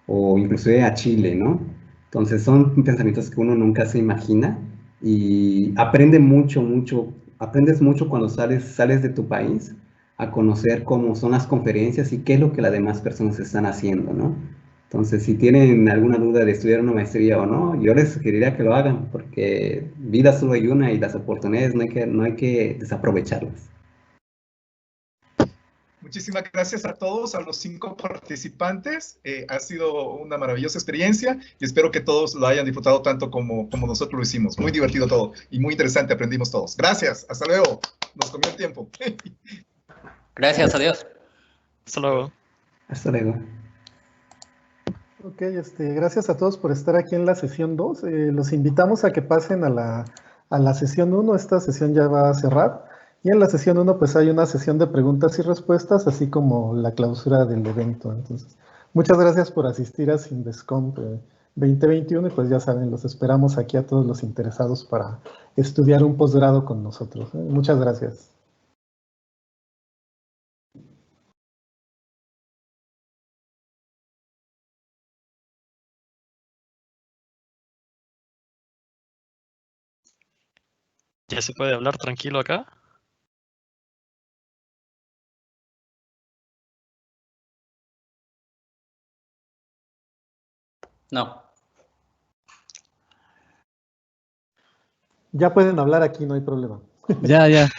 o inclusive a Chile, ¿no? Entonces son pensamientos que uno nunca se imagina y aprendes mucho cuando sales de tu país a conocer cómo son las conferencias y qué es lo que las demás personas están haciendo, ¿no? Entonces, si tienen alguna duda de estudiar una maestría o no, yo les sugeriría que lo hagan, porque vida solo hay una y las oportunidades no hay que desaprovecharlas. Muchísimas gracias a todos, a los 5 participantes. Ha sido una maravillosa experiencia y espero que todos lo hayan disfrutado tanto como nosotros lo hicimos. Muy divertido todo y muy interesante, aprendimos todos. Gracias, hasta luego. Nos comió el tiempo. Gracias, adiós. Hasta luego. Hasta luego. Ok, gracias a todos por estar aquí en la sesión 2. Los invitamos a que pasen a la sesión 1. Esta sesión ya va a cerrar. Y en la sesión 1 pues hay una sesión de preguntas y respuestas, así como la clausura del evento. Entonces, muchas gracias por asistir a Simvescomp 2021 y pues ya saben, los esperamos aquí a todos los interesados para estudiar un posgrado con nosotros. Muchas gracias. ¿Ya se puede hablar tranquilo acá? No. Ya pueden hablar aquí, no hay problema. Ya.